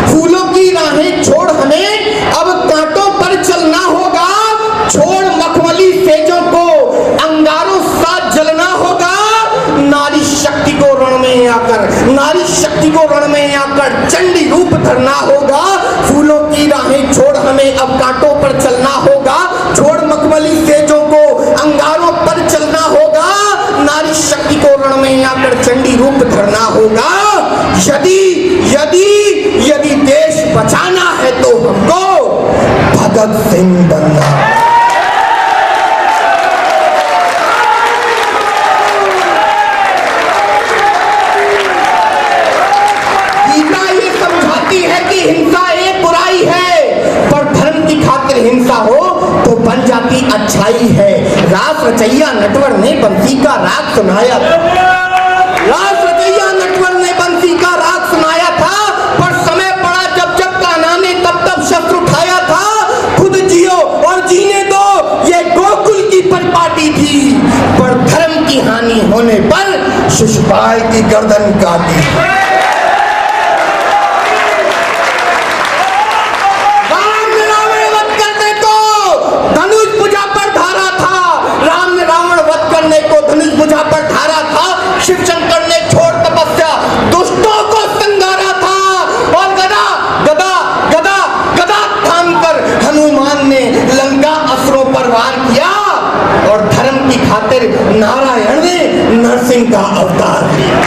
फूलों की राहें छोड़ हमें अब कांटों पर चलना होगा। छोड़ मखमली सेजों को अंगारों सा जलना होगा। नारी शक्ति को रण में आकर, नारी शक्ति को रण में आकर चंडी रूप धरना होगा। फूलों की राहें छोड़ हमें अब कांटों पर चलना होगा। छोड़ मखमली सेजों को अंगारों पर चलना होगा। नारी शक्ति को रण में आकर चंडी रूप धरना होगा। यदि देश बचाना है तो हमको भगत सिंह बनना। गीता ये समझाती है कि हिंसा एक बुराई है, पर धर्म की खातिर हिंसा हो तो बन जाती अच्छाई है। रास रचैया नटवर ने बंसी का राग सुनाया था। रास रचैया नटवर ने बंसी का राग सुनाया था, पर समय पड़ा जब जब कान्हा ने तब तब शस्त्र उठाया था। खुद जियो और जीने दो, ये गोकुल की परिपाटी थी, पर धर्म की हानि होने पर शिशुपाल की गर्दन काटी। मुझा पर धारा था, शिव शंकर ने छोड़ तपस्या दुष्टों को संगारा था। और गदा गदा गदा गदा थाम कर हनुमान ने लंका असुरों पर वार किया। और धर्म की खातिर नारायण ने नरसिंह का अवतार लिया।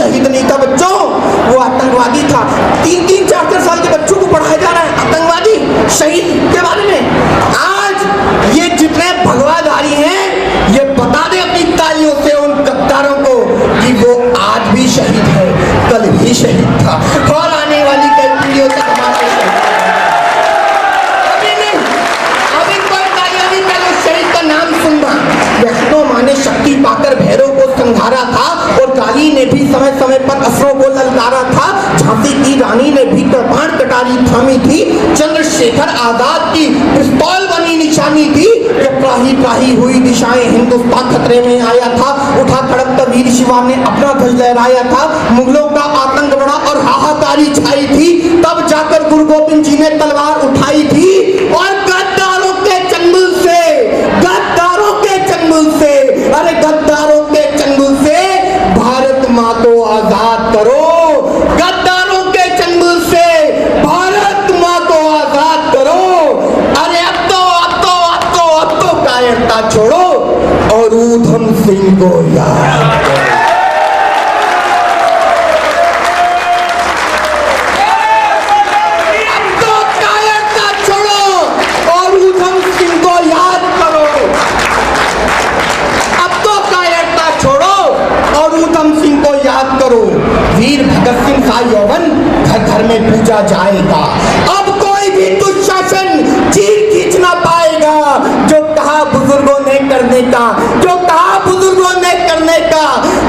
शहीद नहीं था बच्चों, वो आतंकवादी था। 3-3, 4-4 साल के बच्चों को पढ़ाया जा रहा है आतंकवादी शहीद के बारे में। आज ये जितने भगवाधारी हैं ये बता दें अपनी तालियों से उन गद्दारों को कि वो आज भी शहीद है, कल भी शहीद था और आने वाली कई पीढ़ियों तक हमारे शहीद अभी नहीं, अभी कोई तालियां नहीं, पहले शहीद का नाम सुनना। वैष्णो माँ ने शक्ति पाकर भैरव को संघारा था और काली ने भी समय समय पर असुरों को ललकारा था। झांसी की रानी ने भी कृपाण कटारी थामी थी। चंद्रशेखर आजाद की पिस्तौल बनी निशानी थी। जब त्राही त्राही हुई दिशाएं हिंदुस्तान खतरे में आया था, उठा खड़कता वीर शिवा ने अपना ध्वज लहराया था। मुगलों का आतंक बढ़ा और हाहाकारी छाई थी, तब जाकर गुरु गोविंद जी ने तलवार उठाई थी और गद्दारों के चंगुल से, गद्दारों के चंगुल से, अरे गद्दारों के चंगुल से भारत माँ को आजाद करो। गद्दारों के चंगुल से भारत माँ को आजाद करो। अरे अब तो कायरता छोड़ो और ऊधम सिंह को याद करो। वीर भगत सिंह का यौवन घर घर में पूजा जाएगा। अब कोई भी दुशासन चीर खींच ना पाएगा। जो कहा बुजुर्गों ने करने का, जो कहा बुजुर्गों ने करने का,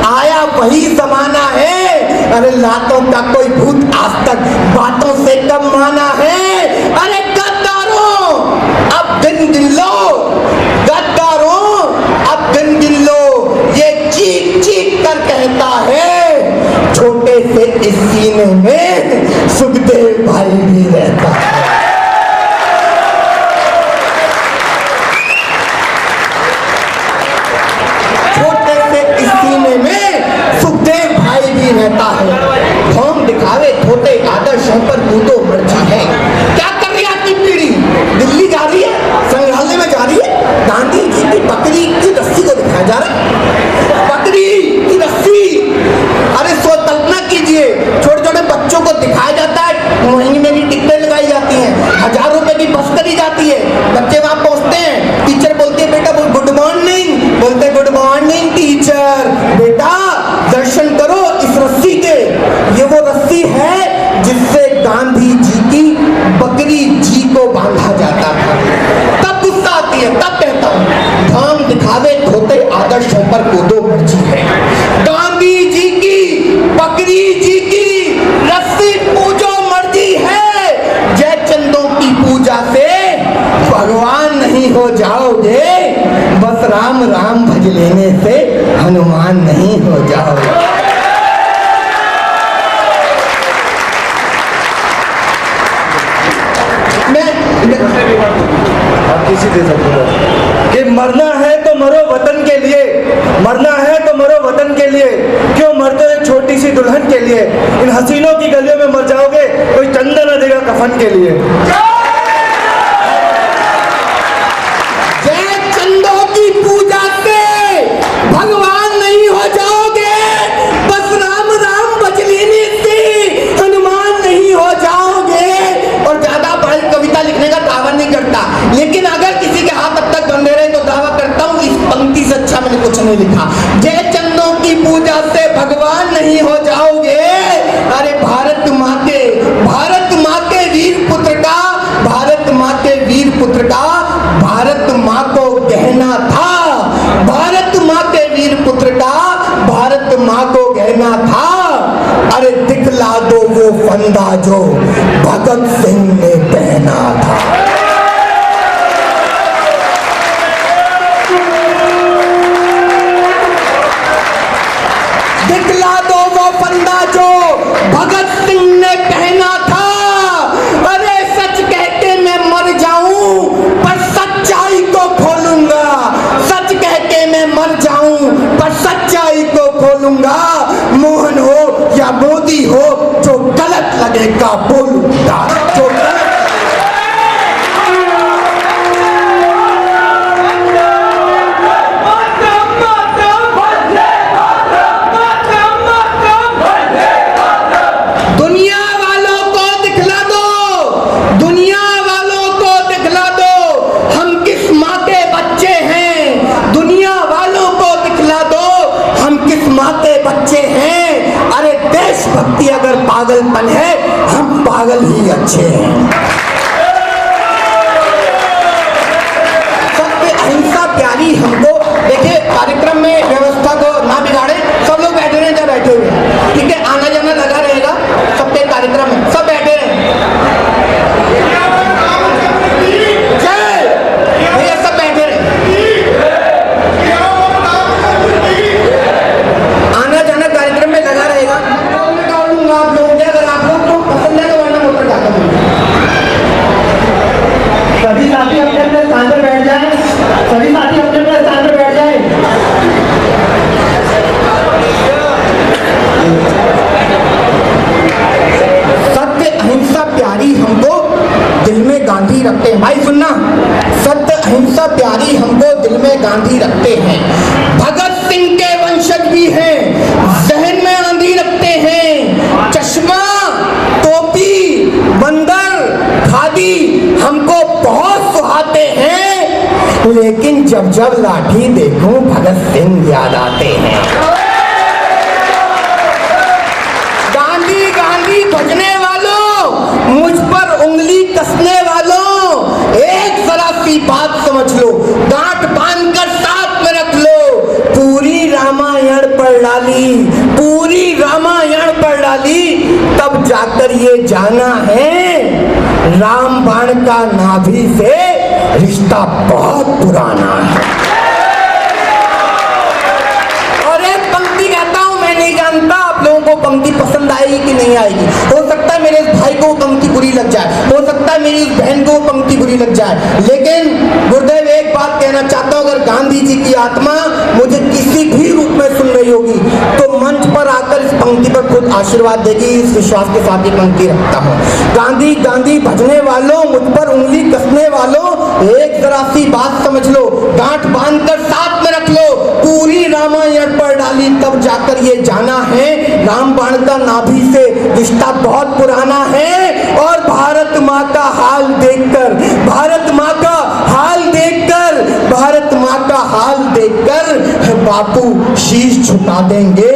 आया वही जमाना है। अरे लातों का कोई भूत आज तक बातों से कम माना है। अरे गद्दारों अब दिन गिन लो, गद्दारों अब दिन गिन लो। ये चीख चीख कर कहता है छोटे से इस सीने में सुखदेव भाई भी रहता है। छोटे से इस सीने में सुखदेव भाई भी रहता है। हम दिखावे थोटे आदर्शों पर कूदो मर्जी है। क्या कर रही है आपकी पीढ़ी? दिल्ली जा रही है, संग्रहालय में जा रही है, गांधी जी की बकरी की रस्सी को दिखाया जा रहा है। बकरी की रस्सी, अरे कल्पना कीजिए, छोटे छोटे बच्चों को दिखाया जाता है, महंगी महंगी टिकटें लगाई जाती हैं, 1000 रुपए की बस करी जाती है। बच्चे वहां पहुंचते हैं, टीचर बोलती है बेटा गुड मॉर्निंग, बोलते गुड मॉर्निंग टीचर। बेटा दर्शन करो इस रस्सी के, ये वो रस्सी है जिससे गांधी जी की बकरी जी को बांधा जाता था। तब गुस्सा आती है, तब कहता हूं धाम दिखावे धोते आदर्शों पर कूदो मर्जी है। गांधी जी की बकरी जी की रस्सी पूजो मर्जी है। जय चंदों की पूजा से भगवान नहीं हो जाओगे, बस राम राम भज लेने से हनुमान नहीं हो जाओगे। आप किसी दे सकते हो कि मरना है तो मरो वतन के लिए, मरना है तो मरो वतन के लिए, क्यों मरते हो एक छोटी सी दुल्हन के लिए। इन हसीनों की गलियों में मर जाओगे, कोई चंदा न देगा कफन के लिए। जय चंदों की पूजा से भगवान नहीं हो जाओगे, बस राम राम भज लेने से हनुमान नहीं हो जाओगे। और ज्यादा बड़ी कविता लिखने का दावा नहीं करता, लेकिन अगर किसी के हाथ अब तक बंधे रहे तो दावा करता हूँ इस पंक्ति से अच्छा मैंने कुछ नहीं लिखा। जय चंदों की पूजा से भगवान नहीं हो जाओगे। अरे भारत माँ के वीर पुत्र का, भारत माँ के वीर पुत्र का भारत माँ को कहना था, भारत माँ के वीर पुत्र का भारत माँ को कहना था। अरे दिखला दो वो फंदा जो भगत सिंह ने पहना था। दिखला दो वो फंदा जो भगत सिंह ने पहना था। अरे सच कहते मैं मर जाऊं पर सच्चाई को खोलूंगा, सच कहते मैं मर जाऊं पर सच्चाई को खोलूंगा। मोहन हो या मोदी हो, जो गलत लगेगा बोलूंगा, जो गलत मातरम पागलपन है, हम पागल ही अच्छे हैं। सत्य अहिंसा प्यारी हमको। देखिए कार्यक्रम में व्यवस्था को ना बिगाड़े, सब लोग बैठे रहे, बैठे हुए, ठीक है, आना जाना लगा रहेगा सबके कार्यक्रम में, सब बैठे रहे। जय भैया, सब बैठे रहे, आना जाना कार्यक्रम में लगा रहेगा। आप लोग अगर आप लोग को पसंद है तो वरना मोटर जाता हूँ। सभी साथी अपने अपने स्थान पर बैठ जाएं। सभी साथी अपने अपने स्थान पर बैठ जाएं। सत्य अहिंसा प्यारी हमको, दिल में गांधी रखते हैं। भाई सुनना, सत्य अहिंसा प्यारी हमको, दिल में गांधी रखते हैं। भगत सिंह के वंशज भी हैं, जहन में आंधी रखते हैं। चश्मा, टोपी, बंदर, खादी हमको बहुत सुहाते हैं, लेकिन जब जब लाठी देखूं भगत सिंह याद आते हैं। गांधी गांधी भजने वालों, मुझ पर उंगली कसने वालों, एक जरा सी बात समझ लो, गांठ बांधकर साथ में रख लो। पूरी रामायण पढ़ डाली, पूरी रामायण पढ़ डाली, तब जाकर ये जाना है राम बाण का नाभि से रिश्ता बहुत पुराना है। और एक पंक्ति कहता हूं, मैं नहीं जानता आप लोगों को पंक्ति पसंद आएगी कि नहीं आएगी। हो सकता है मेरे भाई को पंक्ति बुरी लग जाए, हो सकता है मेरी बहन को पंक्ति बुरी लग जाए, लेकिन गुरुदेव एक बात कहना चाहता हूं, अगर गांधी जी की आत्मा मुझे किसी भी रूप में सुन रही होगी तो मंच पर आकर इस पंक्ति पर खुद आशीर्वाद देगी, इस विश्वास के साथ ही पंक्ति रखता हूं। गांधी गांधी भजने वालों, मुझ पर उंगली कसने वालों, एक जरा सी बात समझ लो, गांठ बांधकर साथ में रख लो। पूरी रामायण पढ़ डाली, तब जाकर ये जाना है राम बाण का नाभि से रिश्ता बहुत पुराना है। और भारत माँ का हाल देखकर, भारत माँ का हाल देखकर, भारत माँ का हाल देखकर बापू शीश झुका देंगे।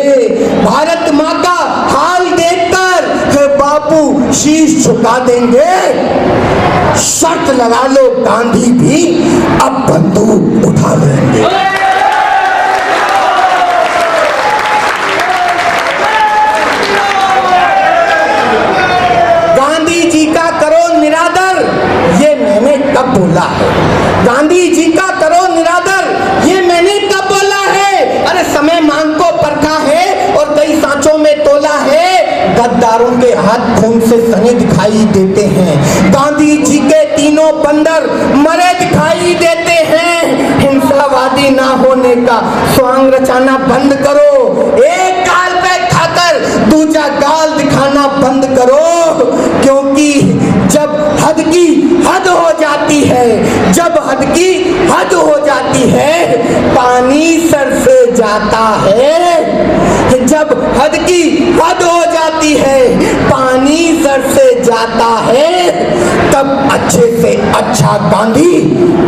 भारत माँ का हाल देखकर बापू शीश झुका देंगे। शर्त लगा लो, गांधी भी अब बंदूक उठा लेंगे। गांधी जी का करो निरादर, ये मैंने कब बोला है? गांधी जी का करो निरादर, ये मैंने कब बोला है? अरे समय मांग को परखा है और कई सांचों में तोला है। गद्दारों के हाथ खून से सने दिखाई देते हैं। गांधी जी के तीनों बंदर मरे दिखाई देते हैं। हिंसावादी ना होने का स्वांग रचाना बंद करो। एक गाल पे खाकर दूसरा गाल दिखाना बंद करो, क्योंकि जब हद की हद हो जाती है, जब हद की हद हो जाती है, पानी सर से जाता है। जब हद की हद हो जाती है, पानी सर से जाता है, तब अच्छे से अच्छा गांधी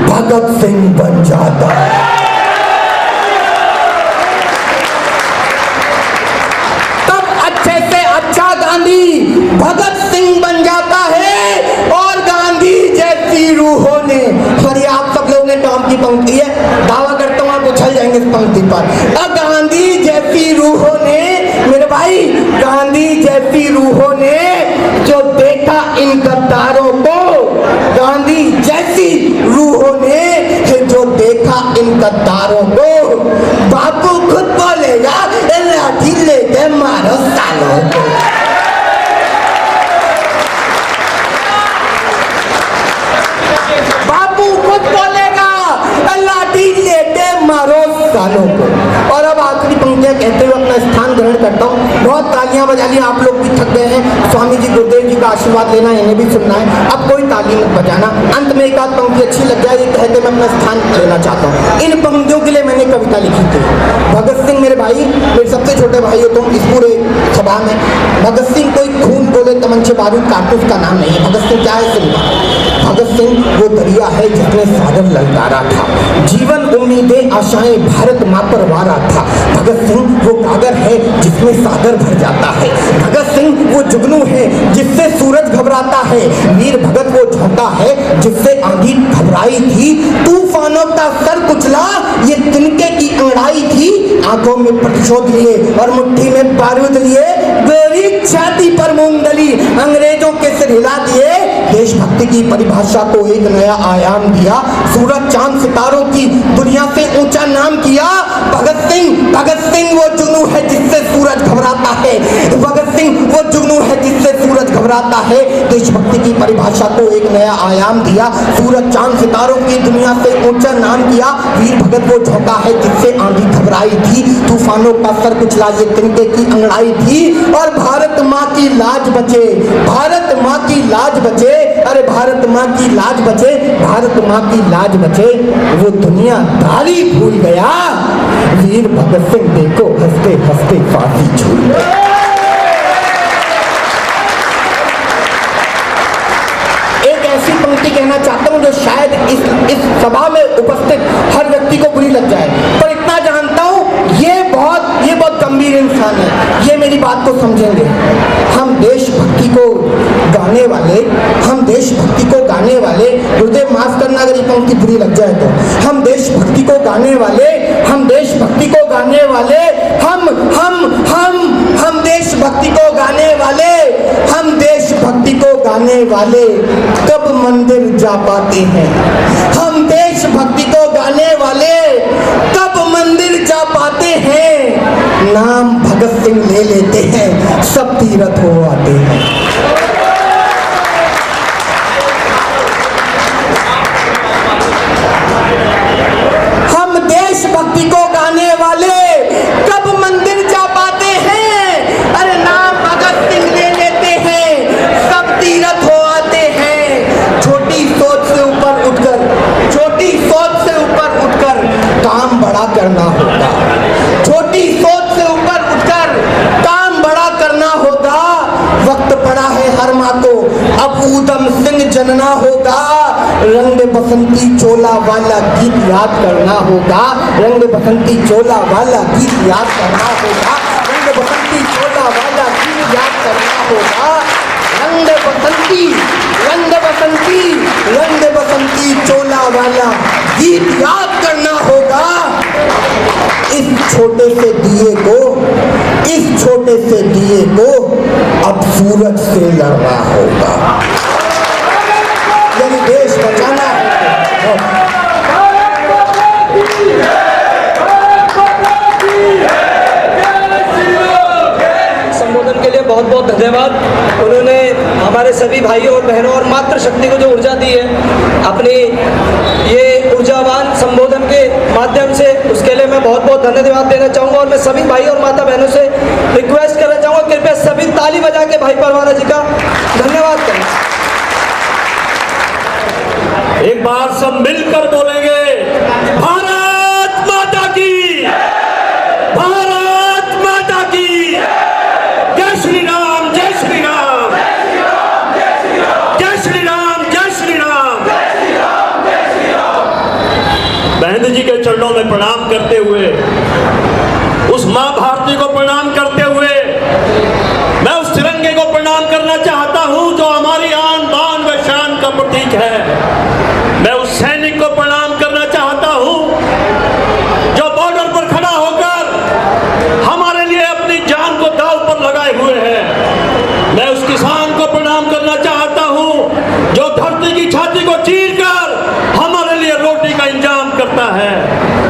भगत सिंह बन जाता है। तब अच्छे से अच्छा गांधी भगत सिंह बन जाता है। और गांधी जैसी रूहों ने, सॉरी आप सब लोगों ने टॉम की पंक्ति है, दावा करता हूं आप उछल जाएंगे इस पंक्ति पर। अब गांधी जैसी रूहों ने, मेरे भाई, गांधी जैसी रूहों ने जो देखा इन गद्दारों को, गांधी जैसी रूहों ने जो देखा इन गद्दारों को, बापू खुद बोलेगा लाठी लेके मारो सालों को। बापू खुद बोलेगा लाठी लेके मारो सालों को। और अब आखिरी पंक्तियां कहते हुए अपना स्थान ग्रहण करता हूँ। बहुत तालियां बजा ली, आप लोग भी थक गए हैं। स्वामी जी गुरुदेव जी का आशीर्वाद लेना, इन्हें भी सुनना है। अब कोई ताली मत बजाना। अंत में एक आध पंक्ति अच्छी लग जाए ये कहते मैं अपना स्थान लेना चाहता हूँ। इन पंक्तियों के लिए मैंने कविता लिखी थी। भगत सिंह मेरे भाई, मेरे सबसे छोटे भाई हो तुम इस पूरे सभा में। भगत सिंह कोई खून बोले तमंचे बारूद कारतूस का नाम नहीं है। भगत सिंह क्या है? सिंह। भगत सिंह वो दरिया है जिसने सागर ललकारा था। जीवन उम्मीदें आशाएं भारत माँ पर वारा था। भगत सिंह वो कागर है जिसमें सागर भर जाता है। भगत सिंह वो जुगनू है जिससे सूरज घबराता है। वीर भगत वो झोंका है जिससे आंधी घबराई थी। तूफानों का सर कुचला ये तिनके की अंगड़ाई थी। आंखों में प्रतिशोध लिए और मुट्ठी में बारूद लिए, गोरी छाती पर मूंगली अंग्रेजों के सिर हिला दिए। देशभक्ति की परिभाषा को एक नया आयाम दिया। सूरज चांद सितारों की दुनिया से ऊंचा नाम किया। भगत सिंह वो जुगनू है जिससे सूरज घबराता है। भगत सिंह वो जुगनू है जिससे सूरज घबराता है। देशभक्ति की परिभाषा को एक नया आयाम दिया। सूरज चांद सितारों की दुनिया से ऊंचा नाम किया। वीर भगत वो झोंका है जिससे आंधी घबराई थी। तूफानों का सर कुचला ये तिनके की अंगड़ाई थी। और भारत माँ की लाज बचे, भारत माँ की लाज बचे, अरे भारत माँ की लाज बचे, भारत माँ की लाज बचे। वो दुनिया दारी भूल गया। वीर भगत सिंह देखो हंसते हंसते फांसी झूल गया। एक ऐसी पंक्ति कहना चाहता हूँ जो शायद इस सभा में उपस्थित हर व्यक्ति को बुरी लग जाए, पर इतना जानता हूँ ये बहुत गंभीर इंसान है, ये मेरी बात को समझेंगे। हम देशभक्ति को गाने वाले, गुरुदेव माफ करना अगर ये पंक्ति बुरी लग जाए तो, हम देशभक्ति को गाने वाले, हम देशभक्ति को गाने वाले, हम देशभक्ति को गाने वाले, हम देशभक्ति को गाने वाले कब मंदिर जा पाते हैं। हम देशभक्ति को गाने वाले कब मंदिर जा पाते हैं। नाम भगत सिंह ले लेते हैं, सब तीरथ हो आते हैं। हम देशभक्ति को गाने वाले कब मंदिर जा पाते हैं। अरे नाम भगत सिंह ले लेते हैं, सब तीरथ हो आते हैं। छोटी सोच से ऊपर उठकर, छोटी सोच से ऊपर उठकर काम बड़ा करना होगा। छोटी सोच से ऊपर उठकर काम बड़ा करना होगा। वक्त पड़ा है हर माँ को, अब ऊधम सिंह जनना होगा। रंग बसंती चोला वाला गीत याद करना होगा। रंग बसंती चोला वाला गीत याद करना होगा। रंग बसंती चोला वाला गीत याद करना होगा। रंग बसंती, रंग बसंती, रंग बसंती चोला वाला गीत याद करना होगा। इस छोटे से दिए को, इस छोटे से दिए को अब सूरज से लड़ना होगा। यदि देश बचाना है संबोधन के लिए बहुत बहुत धन्यवाद। उन्होंने हमारे सभी भाइयों और बहनों और मातृशक्ति को जो ऊर्जा दी है अपनी ये ऊर्जावान संबोधन के माध्यम से, उसके लिए मैं बहुत बहुत धन्यवाद देना चाहूँगा। और मैं सभी भाई और माता बहनों से रिक्वेस्ट करना चाहूँगा कृपया सभी ताली बजा के भाई परवाना जी का धन्यवाद करें। एक बार सब मिलकर बोलेंगे, भारत माता की, भारत माता की, जय श्री राम, जय श्री राम, जय श्री राम, जय श्री राम। बहन जी के चरणों में प्रणाम करते हुए, उस माँ भारती को प्रणाम करते हुए, मैं उस तिरंगे को प्रणाम करना चाहता हूं जो हमारी आन बान व शान का प्रतीक है। मैं उस सैनिक को प्रणाम करना चाहता हूं जो बॉर्डर पर खड़ा होकर हमारे लिए अपनी जान को दांव पर लगाए हुए है। मैं उस किसान को प्रणाम करना चाहता हूं जो धरती की छाती को चीरकर हमारे लिए रोटी का इंतजाम करता है।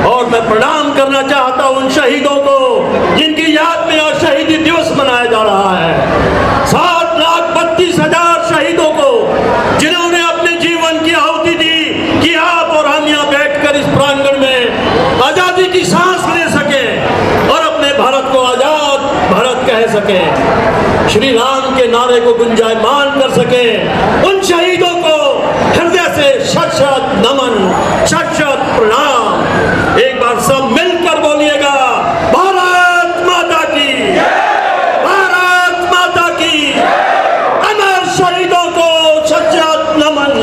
और मैं प्रणाम करना चाहता हूं उन शहीदों को जिनकी याद में आज शहीदी दिवस मनाया जा रहा है। 7,32,000 शहीदों को जिन्होंने अपने जीवन की आहुति दी कि आप और हम यहाँ बैठकर इस प्रांगण में आजादी की सांस ले सके और अपने भारत को आजाद भारत कह सके, श्री राम के नारे को गुंजायमान कर सके। उन शहीदों को हृदय से शत शत नमन, शत शत प्रणाम। एक बार सब मिलकर बोलिएगा, भारत माता की, भारत माता की। अमर शहीदों को शत शत नमन।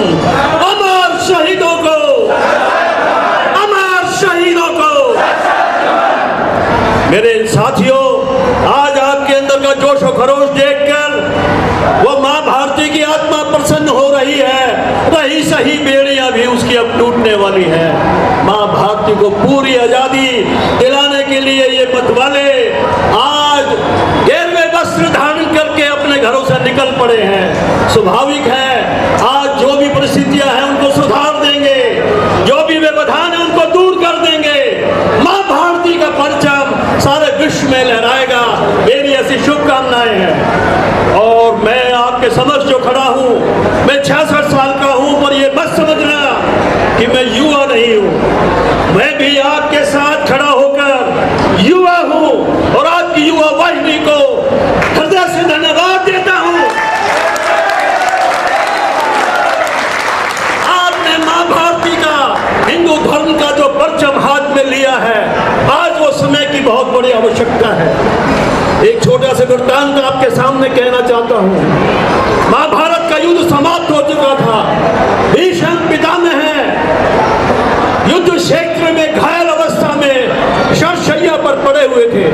होने वाली है। माँ भारती को पूरी आजादी दिलाने के लिए ये मतवाले आज गेरुए वस्त्र धारण करके अपने घरों से निकल पड़े हैं। स्वाभाविक है, आज जो भी परिस्थितियां हैं उनको सुधार देंगे, जो भी व्यवधान है उनको दूर कर देंगे। माँ भारती का परचम सारे विश्व में लहराएगा। मेरी ऐसी शुभकामनाएं हैं। और मैं आपके समक्ष जो खड़ा हूँ, मैं 66 साल का हूँ, पर ये मत समझना कि मैं युवा नहीं हूँ। मैं भी आपके साथ खड़ा होकर युवा हूँ और आपकी युवा वाहिनी को हृदय से धन्यवाद देता हूँ। आपने माँ भारती का, हिंदू धर्म का जो परचम हाथ में लिया है, आज वो समय की बहुत बड़ी आवश्यकता है। एक छोटा सा वृत्तांत आपके सामने कहना चाहता हूँ। महाभारत का युद्ध समाप्त हो चुका था। भीष्म पितामह है, युद्ध क्षेत्र में घायल अवस्था में शरशैया पर पड़े हुए थे।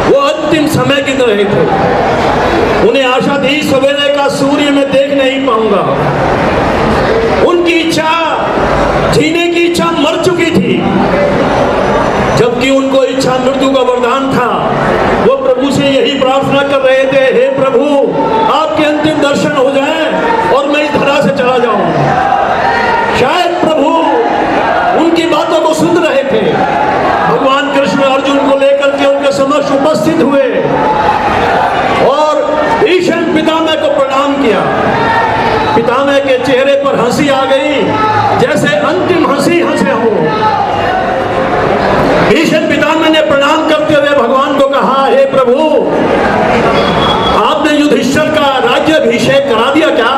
वो अंतिम समय गिन रहे थे। उन्हें आशा थी सवेरे का सूर्य मैं देख नहीं पाऊंगा। उनकी इच्छा, जीने की इच्छा मर चुकी थी, जबकि उनको इच्छा मृत्यु का वरदान था। वो प्रभु से यही प्रार्थना कर रहे थे, हे प्रभु आपके अंतिम दर्शन हो जाएं और मैं इस धरा से चला जाऊं। शायद प्रभु उनकी बातों को सुन रहे थे। भगवान कृष्ण अर्जुन को लेकर के उनके समक्ष उपस्थित हुए और भीष्म पितामह को प्रणाम किया। पितामह के चेहरे पर हंसी आ गई, जैसे अंतिम हंसी हंसे हो। भीष्म पितामह ने प्रणाम करते हुए भगवान को कहा, हे प्रभु आपने युधिष्ठिर का राज्याभिषेक करा दिया क्या?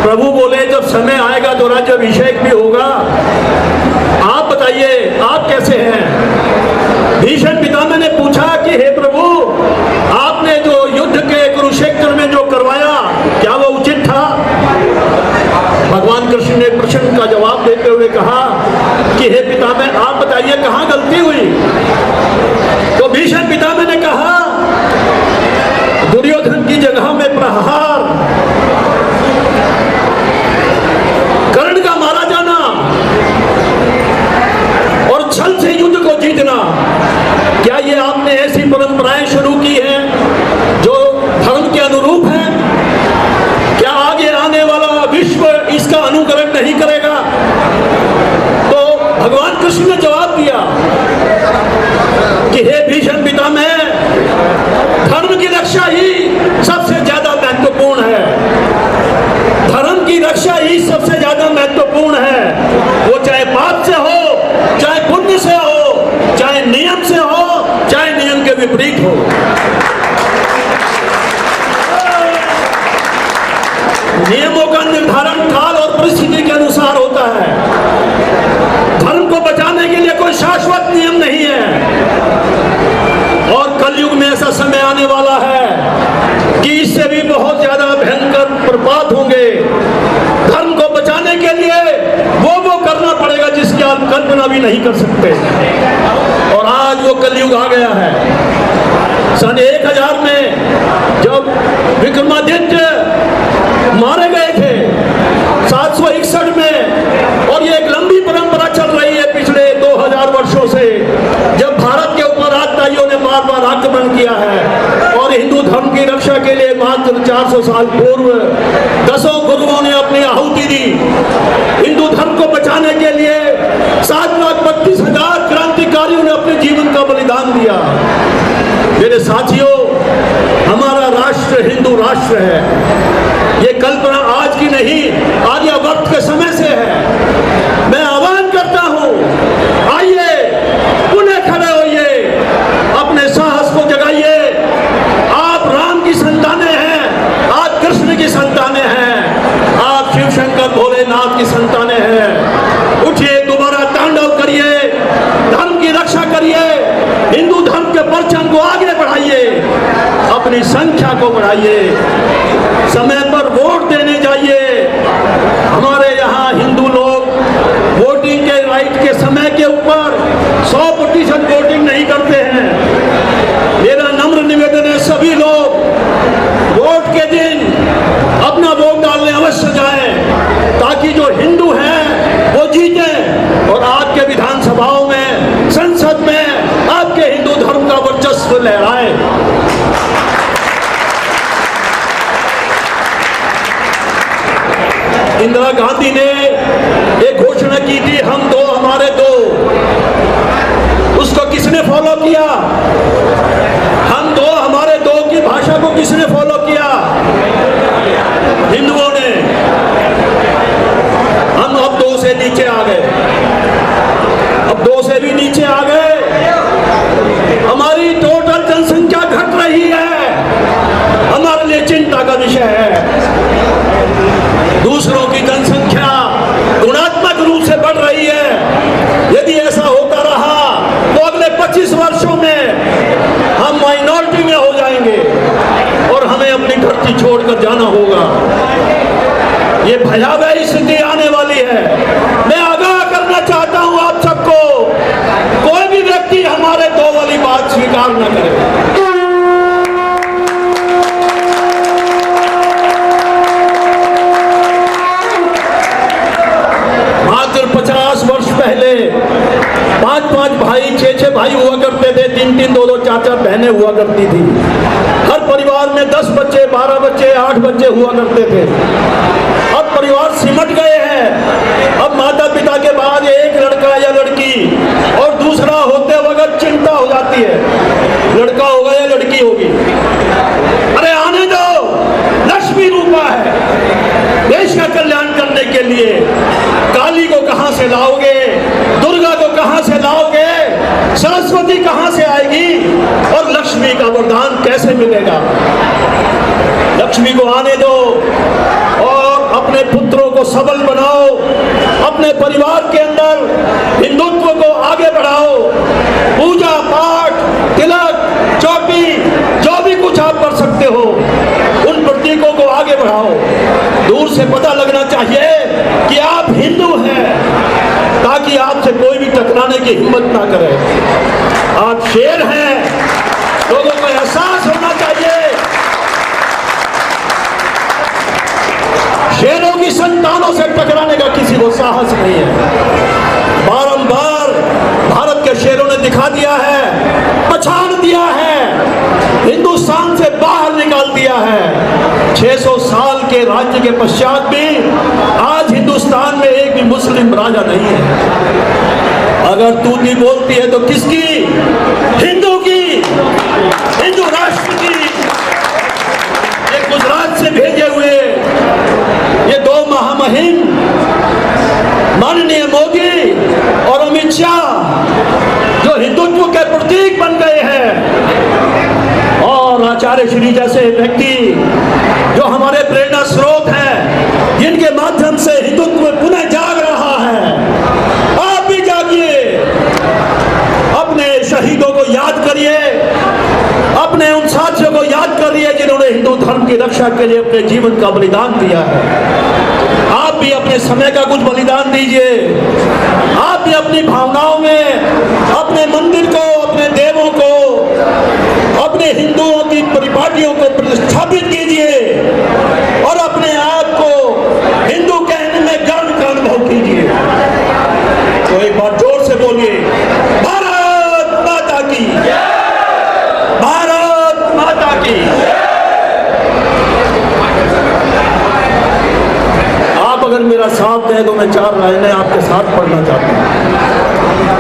प्रभु बोले, जब समय आएगा तो राज्याभिषेक भी होगा। आप बताइए आप कैसे हैं? भीष्म पितामह ने पूछा कि हे प्रभु आपने जो युद्ध के कुरुक्षेत्र में जो करवाया, क्या वो उचित था? भगवान कृष्ण ने प्रश्न का जवाब देते हुए कहा कि हे पितामह आप बताइए कहाँ गलती हुई? तो भीष्म पितामह ने कहा, दुर्योधन की जगह में प्रहार, कर्ण का मारा जाना और छल से युद्ध को जीतना, क्या ये आपने ऐसी परंपराएं शुरू की हैं जो धर्म के अनुरूप है? क्या आगे आने वाला विश्व इसका अनुकरण नहीं करेगा? तो भगवान कृष्ण ने जवाब दिया कि हे भीष्म पितामह, धर्म की रक्षा ही सबसे ज्यादा महत्वपूर्ण है। धर्म की रक्षा ही सबसे ज्यादा महत्वपूर्ण है। वो चाहे पाप से हो, चाहे पुण्य से हो, चाहे नियम से हो, चाहे नियम के विपरीत हो। नियमों का निर्धारण काल और परिस्थिति के अनुसार होता है। धर्म को बचाने के लिए कोई शाश्वत नियम नहीं है। और कलयुग में ऐसा समय आने वाला है कि इससे भी बहुत ज्यादा भयंकर प्रपात होंगे। धर्म को बचाने के लिए वो करना पड़ेगा जिसकी आप कल्पना भी नहीं कर सकते। और आज वो कलयुग आ गया है। सन 1000 में जब विक्रमादित्य मारे गए थे, 761 में, और ये एक लंबी परंपरा चल रही है पिछले 2000 वर्षों से, जब भारत के ऊपर आतताइयों ने बार बार आक्रमण किया है और हिंदू धर्म की रक्षा के लिए मात्र 400 साल पूर्व 10 गुरुओं ने अपनी आहुति दी। हिंदू धर्म को बचाने के लिए 7,32,000 क्रांतिकारियों ने अपने जीवन का बलिदान दिया। मेरे साथियों, हमारा राष्ट्र हिंदू राष्ट्र है। ये कल्पना आज की नहीं, आर्यभट्ट के समय से है। मैं आह्वान करता हूं, आइए पुनः खड़े होइए, अपने साहस को जगाइए। आप राम की संतानें हैं, आप कृष्ण की संतानें हैं, आप शिव शंकर भोलेनाथ की संतानें हैं। उठिए, दोबारा तांडव करिए, धर्म की रक्षा करिए, हिंदू धर्म के परचम को आगे बढ़ाइए, अपनी संख्या को बढ़ाइए, समय पर वोट देने जाइए। हमारे यहाँ हिंदू लोग वोटिंग के राइट के समय के ऊपर 100% वोटिंग नहीं करते हैं। मेरा नम्र निवेदन है, सभी लोग वोट के दिन अपना वोट डालने अवश्य जाएं, लहराए। इंदिरा गांधी ने एक घोषणा की थी, हम दो हमारे दो। उसको किसने फॉलो किया? हम दो हमारे दो की भाषा को किसने फॉलो किया? हिंदुओं ने। हम अब दो से नीचे आ गए, अब दो से भी नीचे आ गए। हमारी टोटल जनसंख्या घट रही है, हमारे लिए चिंता का विषय है। दूसरों की जनसंख्या गुणात्मक रूप से बढ़ रही है। यदि ऐसा होता रहा तो अगले 25 वर्षों में हम माइनॉरिटी में हो जाएंगे और हमें अपनी धरती छोड़कर जाना होगा। ये भयावह स्थिति आने वाली है। मैं आगाह करना चाहता हूं आप सबको, कोई भी व्यक्ति हमारे दो वाली बात स्वीकार न करे। मात्र 50 वर्ष पहले 5-5 भाई, 6-6 भाई हुआ करते थे, 3-3, 2-2, 4-4 बहनें हुआ करती थी। हर परिवार में 10 बच्चे, 12 बच्चे, 8 बच्चे हुआ करते थे। अब परिवार सिमट गए हैं। अब माता पिता के बाद एक लड़का या लड़की और दूसरा होते वक्त चिंता हो जाती है, लड़का होगा या लड़की होगी। अरे आने दो, लक्ष्मी रूपा है। देश का कल्याण करने के लिए काली को कहां से लाओगे, दुर्गा को कहां से लाओगे, सरस्वती कहां से आएगी और लक्ष्मी का वरदान कैसे मिलेगा? लक्ष्मी को आने दो और अपने पुत्रों को सबल बनाओ, अपने परिवार के अंदर हिंदुत्व को आगे बढ़ाओ। पूजा पाठ, तिलक, चौकी, जो भी कुछ आप कर सकते हो, उन प्रतीकों को आगे बढ़ाओ। दूर से पता लगना चाहिए कि आप हिंदू हैं, ताकि आपसे कोई भी टकराने की हिम्मत ना करे। आप शेर हैं, लोगों को एहसास होना चाहिए। शेरों की संतानों से टकराने का किसी को साहस नहीं है। बारंबार भारत के शेरों ने दिखा दिया है, पछाड़ दिया है, हिंदुस्तान से बाहर निकाल दिया है। 600 साल के राज्य के पश्चात भी आज हिंदुस्तान में एक भी मुस्लिम राजा नहीं है। अगर तूती बोलती है तो किसकी? हिंदू की, हिंदू राष्ट्र की। ये गुजरात से भेजे हुए ये दो महामहिम माननीय मोदी और अमित शाह, जो हिंदुत्व के प्रतीक बन गए हैं, और आचार्य श्री जैसे व्यक्ति जो हमारे प्रेरणा स्रोत हैं, जिनके माध्यम से हिंदुत्व पुनः जाग रहा है। आप भी जागिए, अपने शहीदों को याद करिए, अपने उन साथियों को याद करिए जिन्होंने हिंदू धर्म की रक्षा के लिए अपने जीवन का बलिदान दिया है। आप भी अपने समय का कुछ बलिदान दीजिए। आप भी अपनी भावनाओं में अपने मंदिर को, अपने देवों को, अपने हिंदुओं की परिपाटियों को प्रतिष्ठापित कीजिए और अपने आप को हिंदू कहने में गर्व का अनुभव कीजिए। तो एक बार जोर से बोलिए, भारत माता की, भारत माता की। आप अगर मेरा साथ दें तो मैं 4 लाइनें आपके साथ पढ़ना चाहता हूं।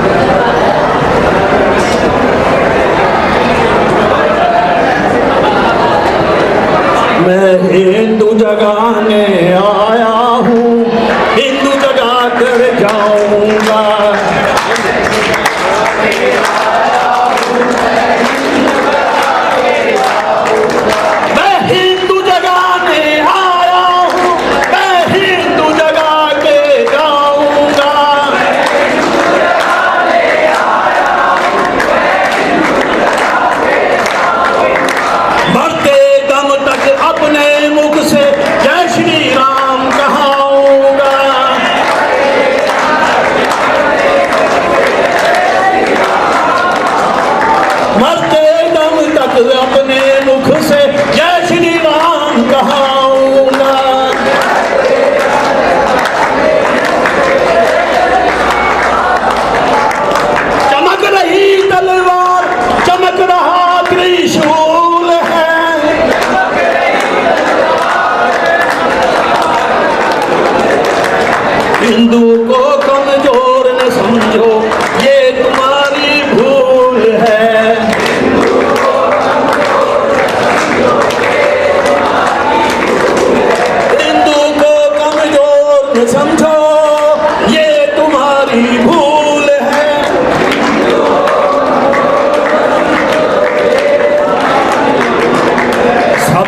मैं हिंदू जगाने आया हूँ, हिंदू जगा कर जाऊंगा। मैं हिंदू जगाने आया हूँ, मैं हिंदू जगा के जाऊंगा। मरते दम तक अपने मुख से जय श्री राम कहा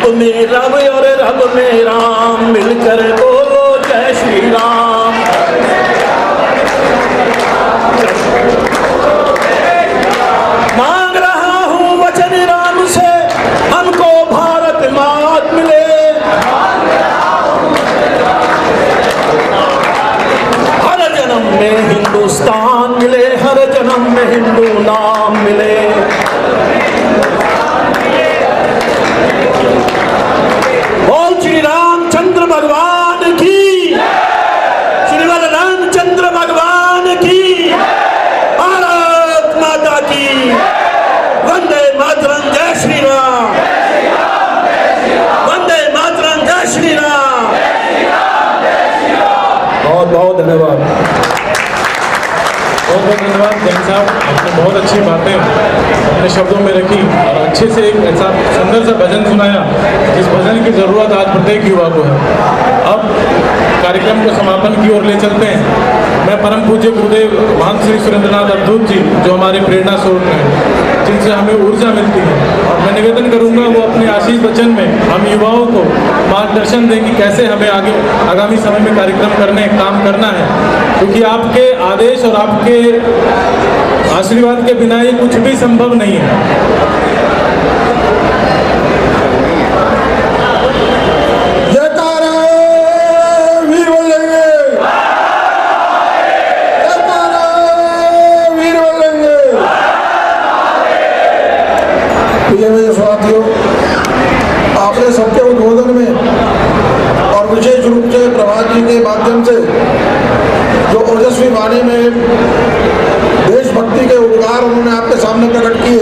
रब में रब और रब में राम, मिलकर बोलो जय श्री राम। मांग रहा हूँ वचन राम से, हमको भारत मात मिले। हर जन्म में हिंदुस्तान मिले, हर जन्म में हिंदू नाम मिले। बोल श्री रामचंद्र भगवान की, श्री रामचंद्र भगवान की, भारत माता की, वंदे मातरम, जय श्री राम, वंदे मातरम, जय श्री राम। बहुत बहुत धन्यवाद। बहुत बहुत धन्यवाद जैन साहब, आपने बहुत अच्छी बातें अपने शब्दों में रखी और अच्छे से एक ऐसा सुंदर सा भजन सुनाया जिस भजन की ज़रूरत आज प्रत्येक युवा को है। अब कार्यक्रम को समापन की ओर ले चलते हैं। मैं परम पूज्य गुरुदेव महंत श्री सुरेंद्रनाथ अवधूत जी, जो हमारे प्रेरणा स्रोत हैं, जिनसे हमें ऊर्जा मिलती है, और मैं निवेदन करूंगा वो अपने आशीष वचन में हम युवाओं को मार्गदर्शन दें कि कैसे हमें आगे आगामी समय में कार्यक्रम करने काम करना है, क्योंकि आपके आदेश और आपके आशीर्वाद के बिना ये कुछ भी संभव नहीं है। जयकारा वीर बजरंगी, जयकारा वीर बजरंगी। प्रिय मेरे साथियों, आपने सबके उद्बोधन में और विशेष रूप से प्रभात जी के माध्यम से जो ओजस्वी वाणी में देशभक्ति के उद्गार उन्होंने आपके सामने प्रकट किए,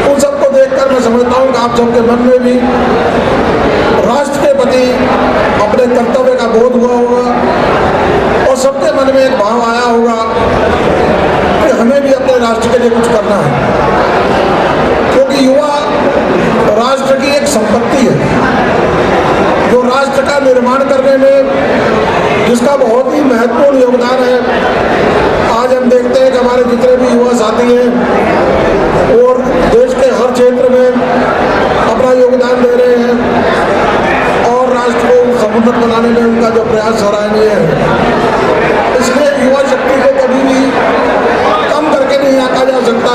उन सबको देखकर मैं समझता हूँ कि आप सबके मन में भी राष्ट्र के प्रति अपने कर्तव्य का बोध हुआ होगा और सबके मन में एक भाव आया होगा कि हमें भी अपने राष्ट्र के लिए कुछ करना है, क्योंकि युवा राष्ट्र की एक संपत्ति है जो राष्ट्र का निर्माण करने में जिसका बहुत ही महत्वपूर्ण योगदान है। आज हम देखते हैं कि हमारे जितने भी युवा साथी हैं और देश के हर क्षेत्र में अपना योगदान दे रहे हैं और राष्ट्र को समुन्नत बनाने में उनका जो प्रयास सराहनीय है। इसलिए युवा शक्ति को कभी भी कम करके नहीं आंका जा सकता।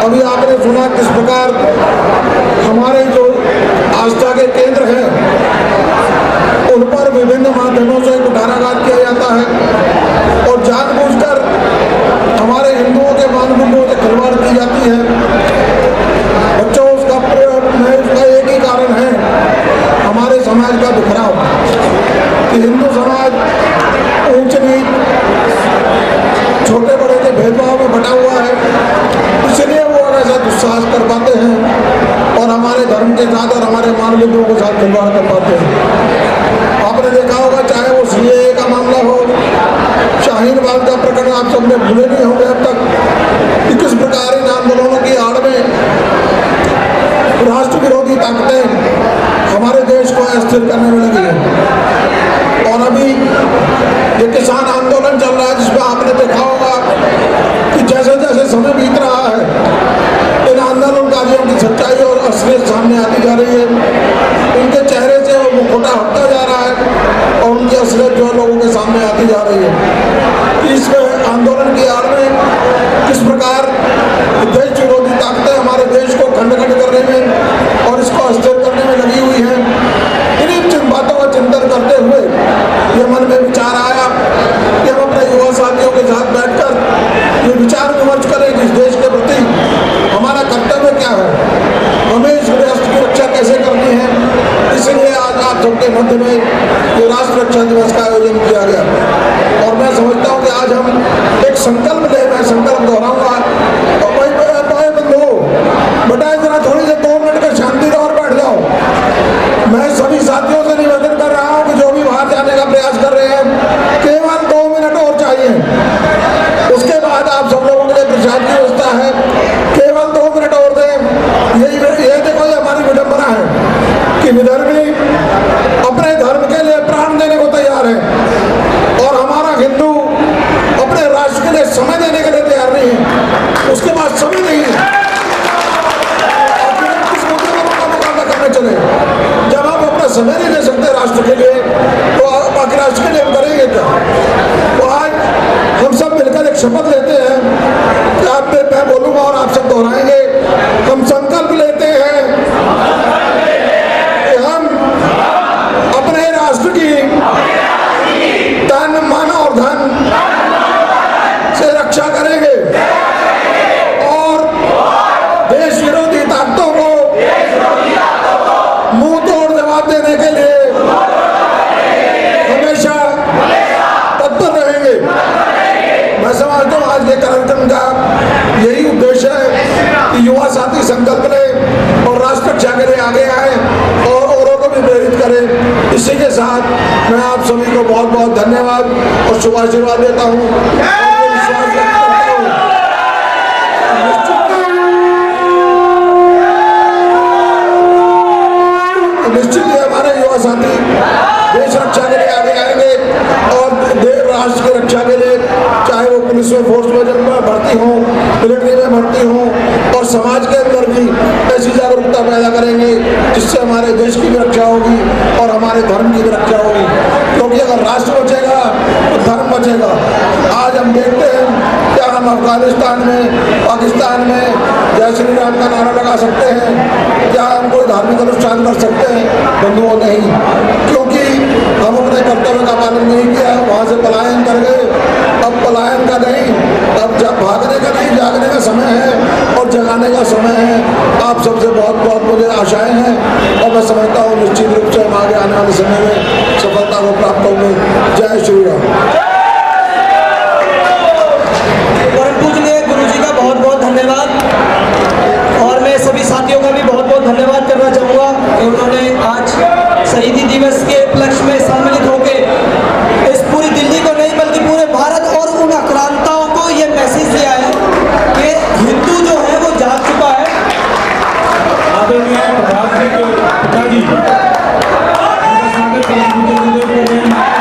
अभी आपने सुना किस प्रकार हमारे जो आस्था के केंद्र हैं उन पर विभिन्न माध्यमों से कुठाराघात किया जाता है और जानबूझकर हमारे हिंदुओं के मानदंडों से खिलवाड़ की जाती है। बच्चों, उसका एक ही कारण है, हमारे समाज का बिखराव, कि हिंदू समाज ऊंच नीच, छोटे बड़े के भेदभाव में बटा हुआ है, इसलिए वो ऐसा दुस्साहस कर पाते हैं और हमारे धर्म के साथ और हमारे मानदंडों के साथ खिलवाड़ कर पाते हैं। आपने देखा होगा, चाहे वो सीएए का मामला हो, शाहीन बाग का प्रकरण आप सबने भूले नहीं होंगे अब तक कि किस प्रकार इन आंदोलनों की आड़ में राष्ट्र विरोधी ताकतें हमारे देश को अस्थिर करने में लगी है। और अभी ये किसान आंदोलन चल रहा है जिसमें आपने देखा होगा कि जैसे जैसे समय बीत रहा है इन आंदोलनकारियों की सच्चाई और असलियत सामने आती जा रही है। उनके चेहरे से वो मुखौटा हटता जा रहा है और उनकी असलियत जो लोगों के सामने आती जा रही है। इस आंदोलन की आड़ में किस प्रकार देश विरोधी ताकतें हमारे देश को खंड खंड करने में और इसको अस्थिर करने में लगी हुई हैं, इन्हीं बातों का चिंतन करते हुए ये मन में विचार आया कि हम अपने युवा साथियों के साथ बैठकर ये विचार विमर्श करें कि इस देश के प्रति हमारा कर्तव्य क्या है, हमें इस राष्ट्र की रक्षा कैसे करनी है। इसलिए आज आप सबके मध्य में ये राष्ट्र रक्षा दिवस का आयोजन किया गया और मैं समझता हूँ कि आज हम एक संकल्प ले, मैं संकल्प दोहराऊंगा और भाई बंधु बेटा जरा थोड़ी देर 2 मिनट का शांति दो और बैठ जाओ। मैं सभी साथियों से निवेदन कर रहा हूँ कि जो भी बाहर जाने का प्रयास कर रहे हैं केवल 2 मिनट और चाहिए, उसके बाद आप सब लोगों के लिए प्रसाद की व्यवस्था है, केवल 2 मिनट और दें। ये देखो ये हमारी विडंबना है कि विदर्भी अपने धर्म के लिए प्राण देने को तैयार है और हमारा हिंदू अपने राष्ट्र के लिए समय समय नहीं दे सकते राष्ट्र के लिए, तो बाकी राष्ट्र के लिए हम करेंगे क्या? तो आज हम सब मिलकर एक शपथ लेते हैं कि आप पे मैं बोलूंगा और आप सब दोहराएंगे। हम संकल्प लेते हैं कि हम अपने राष्ट्र की तन मन और धन से रक्षा करेंगे और देश विरोधी ताकतों को मुंह तोड़ जवाब देने के लिए हमेशा तत्पर रहेंगे। मैं समझता हूँ आज के कार्यक्रम का यही उद्देश्य है कि युवा साथी संकल्प लें और राष्ट्र रक्षा के लिए आगे आए और औरों को भी प्रेरित करें। इसी के साथ मैं आप सभी को बहुत बहुत धन्यवाद और शुभाशीर्वाद देता हूँ। विश्वास व्यक्त करता हूँ निश्चित ही हमारे युवा साथी देश रक्षा के लिए आगे आएंगे और राष्ट्र की रक्षा के लिए, चाहे वो पुलिस में, फोर्स में भर्ती हो, मिलिट्री में भर्ती हो, और समाज के अंदर भी ऐसी जागरूकता पैदा करेंगे जिससे हमारे देश की भी रक्षा होगी और हमारे धर्म की भी रक्षा होगी। क्योंकि अगर राष्ट्र बचेगा तो धर्म बचेगा। आज हम देखते हैं क्या हम अफगानिस्तान में, पाकिस्तान में जय श्री राम का नारा लगा सकते हैं? क्या हम कोई धार्मिक अनुष्ठान कर सकते हैं? बंधुओं नहीं, क्योंकि हम अपने कर्तव्य का पालन नहीं किया, वहाँ से पलायन कर गए। अब पलायन का नहीं, अब जब भागने का नहीं, जागने का समय है और जगाने का समय है। आप सबसे बहुत बहुत मुझे आशाएं हैं और मैं समझता हूँ निश्चित रूप से हम आगे आने वाले समय में सफलता को प्राप्त होंगे। जय श्री राम। परम पूजनीय गुरु जी का बहुत बहुत धन्यवाद और मैं सभी साथियों का भी बहुत बहुत धन्यवाद करना चाहूँगा कि उन्होंने आज शहीदी दिवस के उपलक्ष्य में सम्मिलित होकर इस पूरी दिल्ली को नहीं बल्कि पूरे भारत और उन आक्रांताओं को ये मैसेज दिया है कि हिंदू जो है वो जाग चुका है। आदरणीय प्रभात सिंह के पिताजी, स्वागत करें।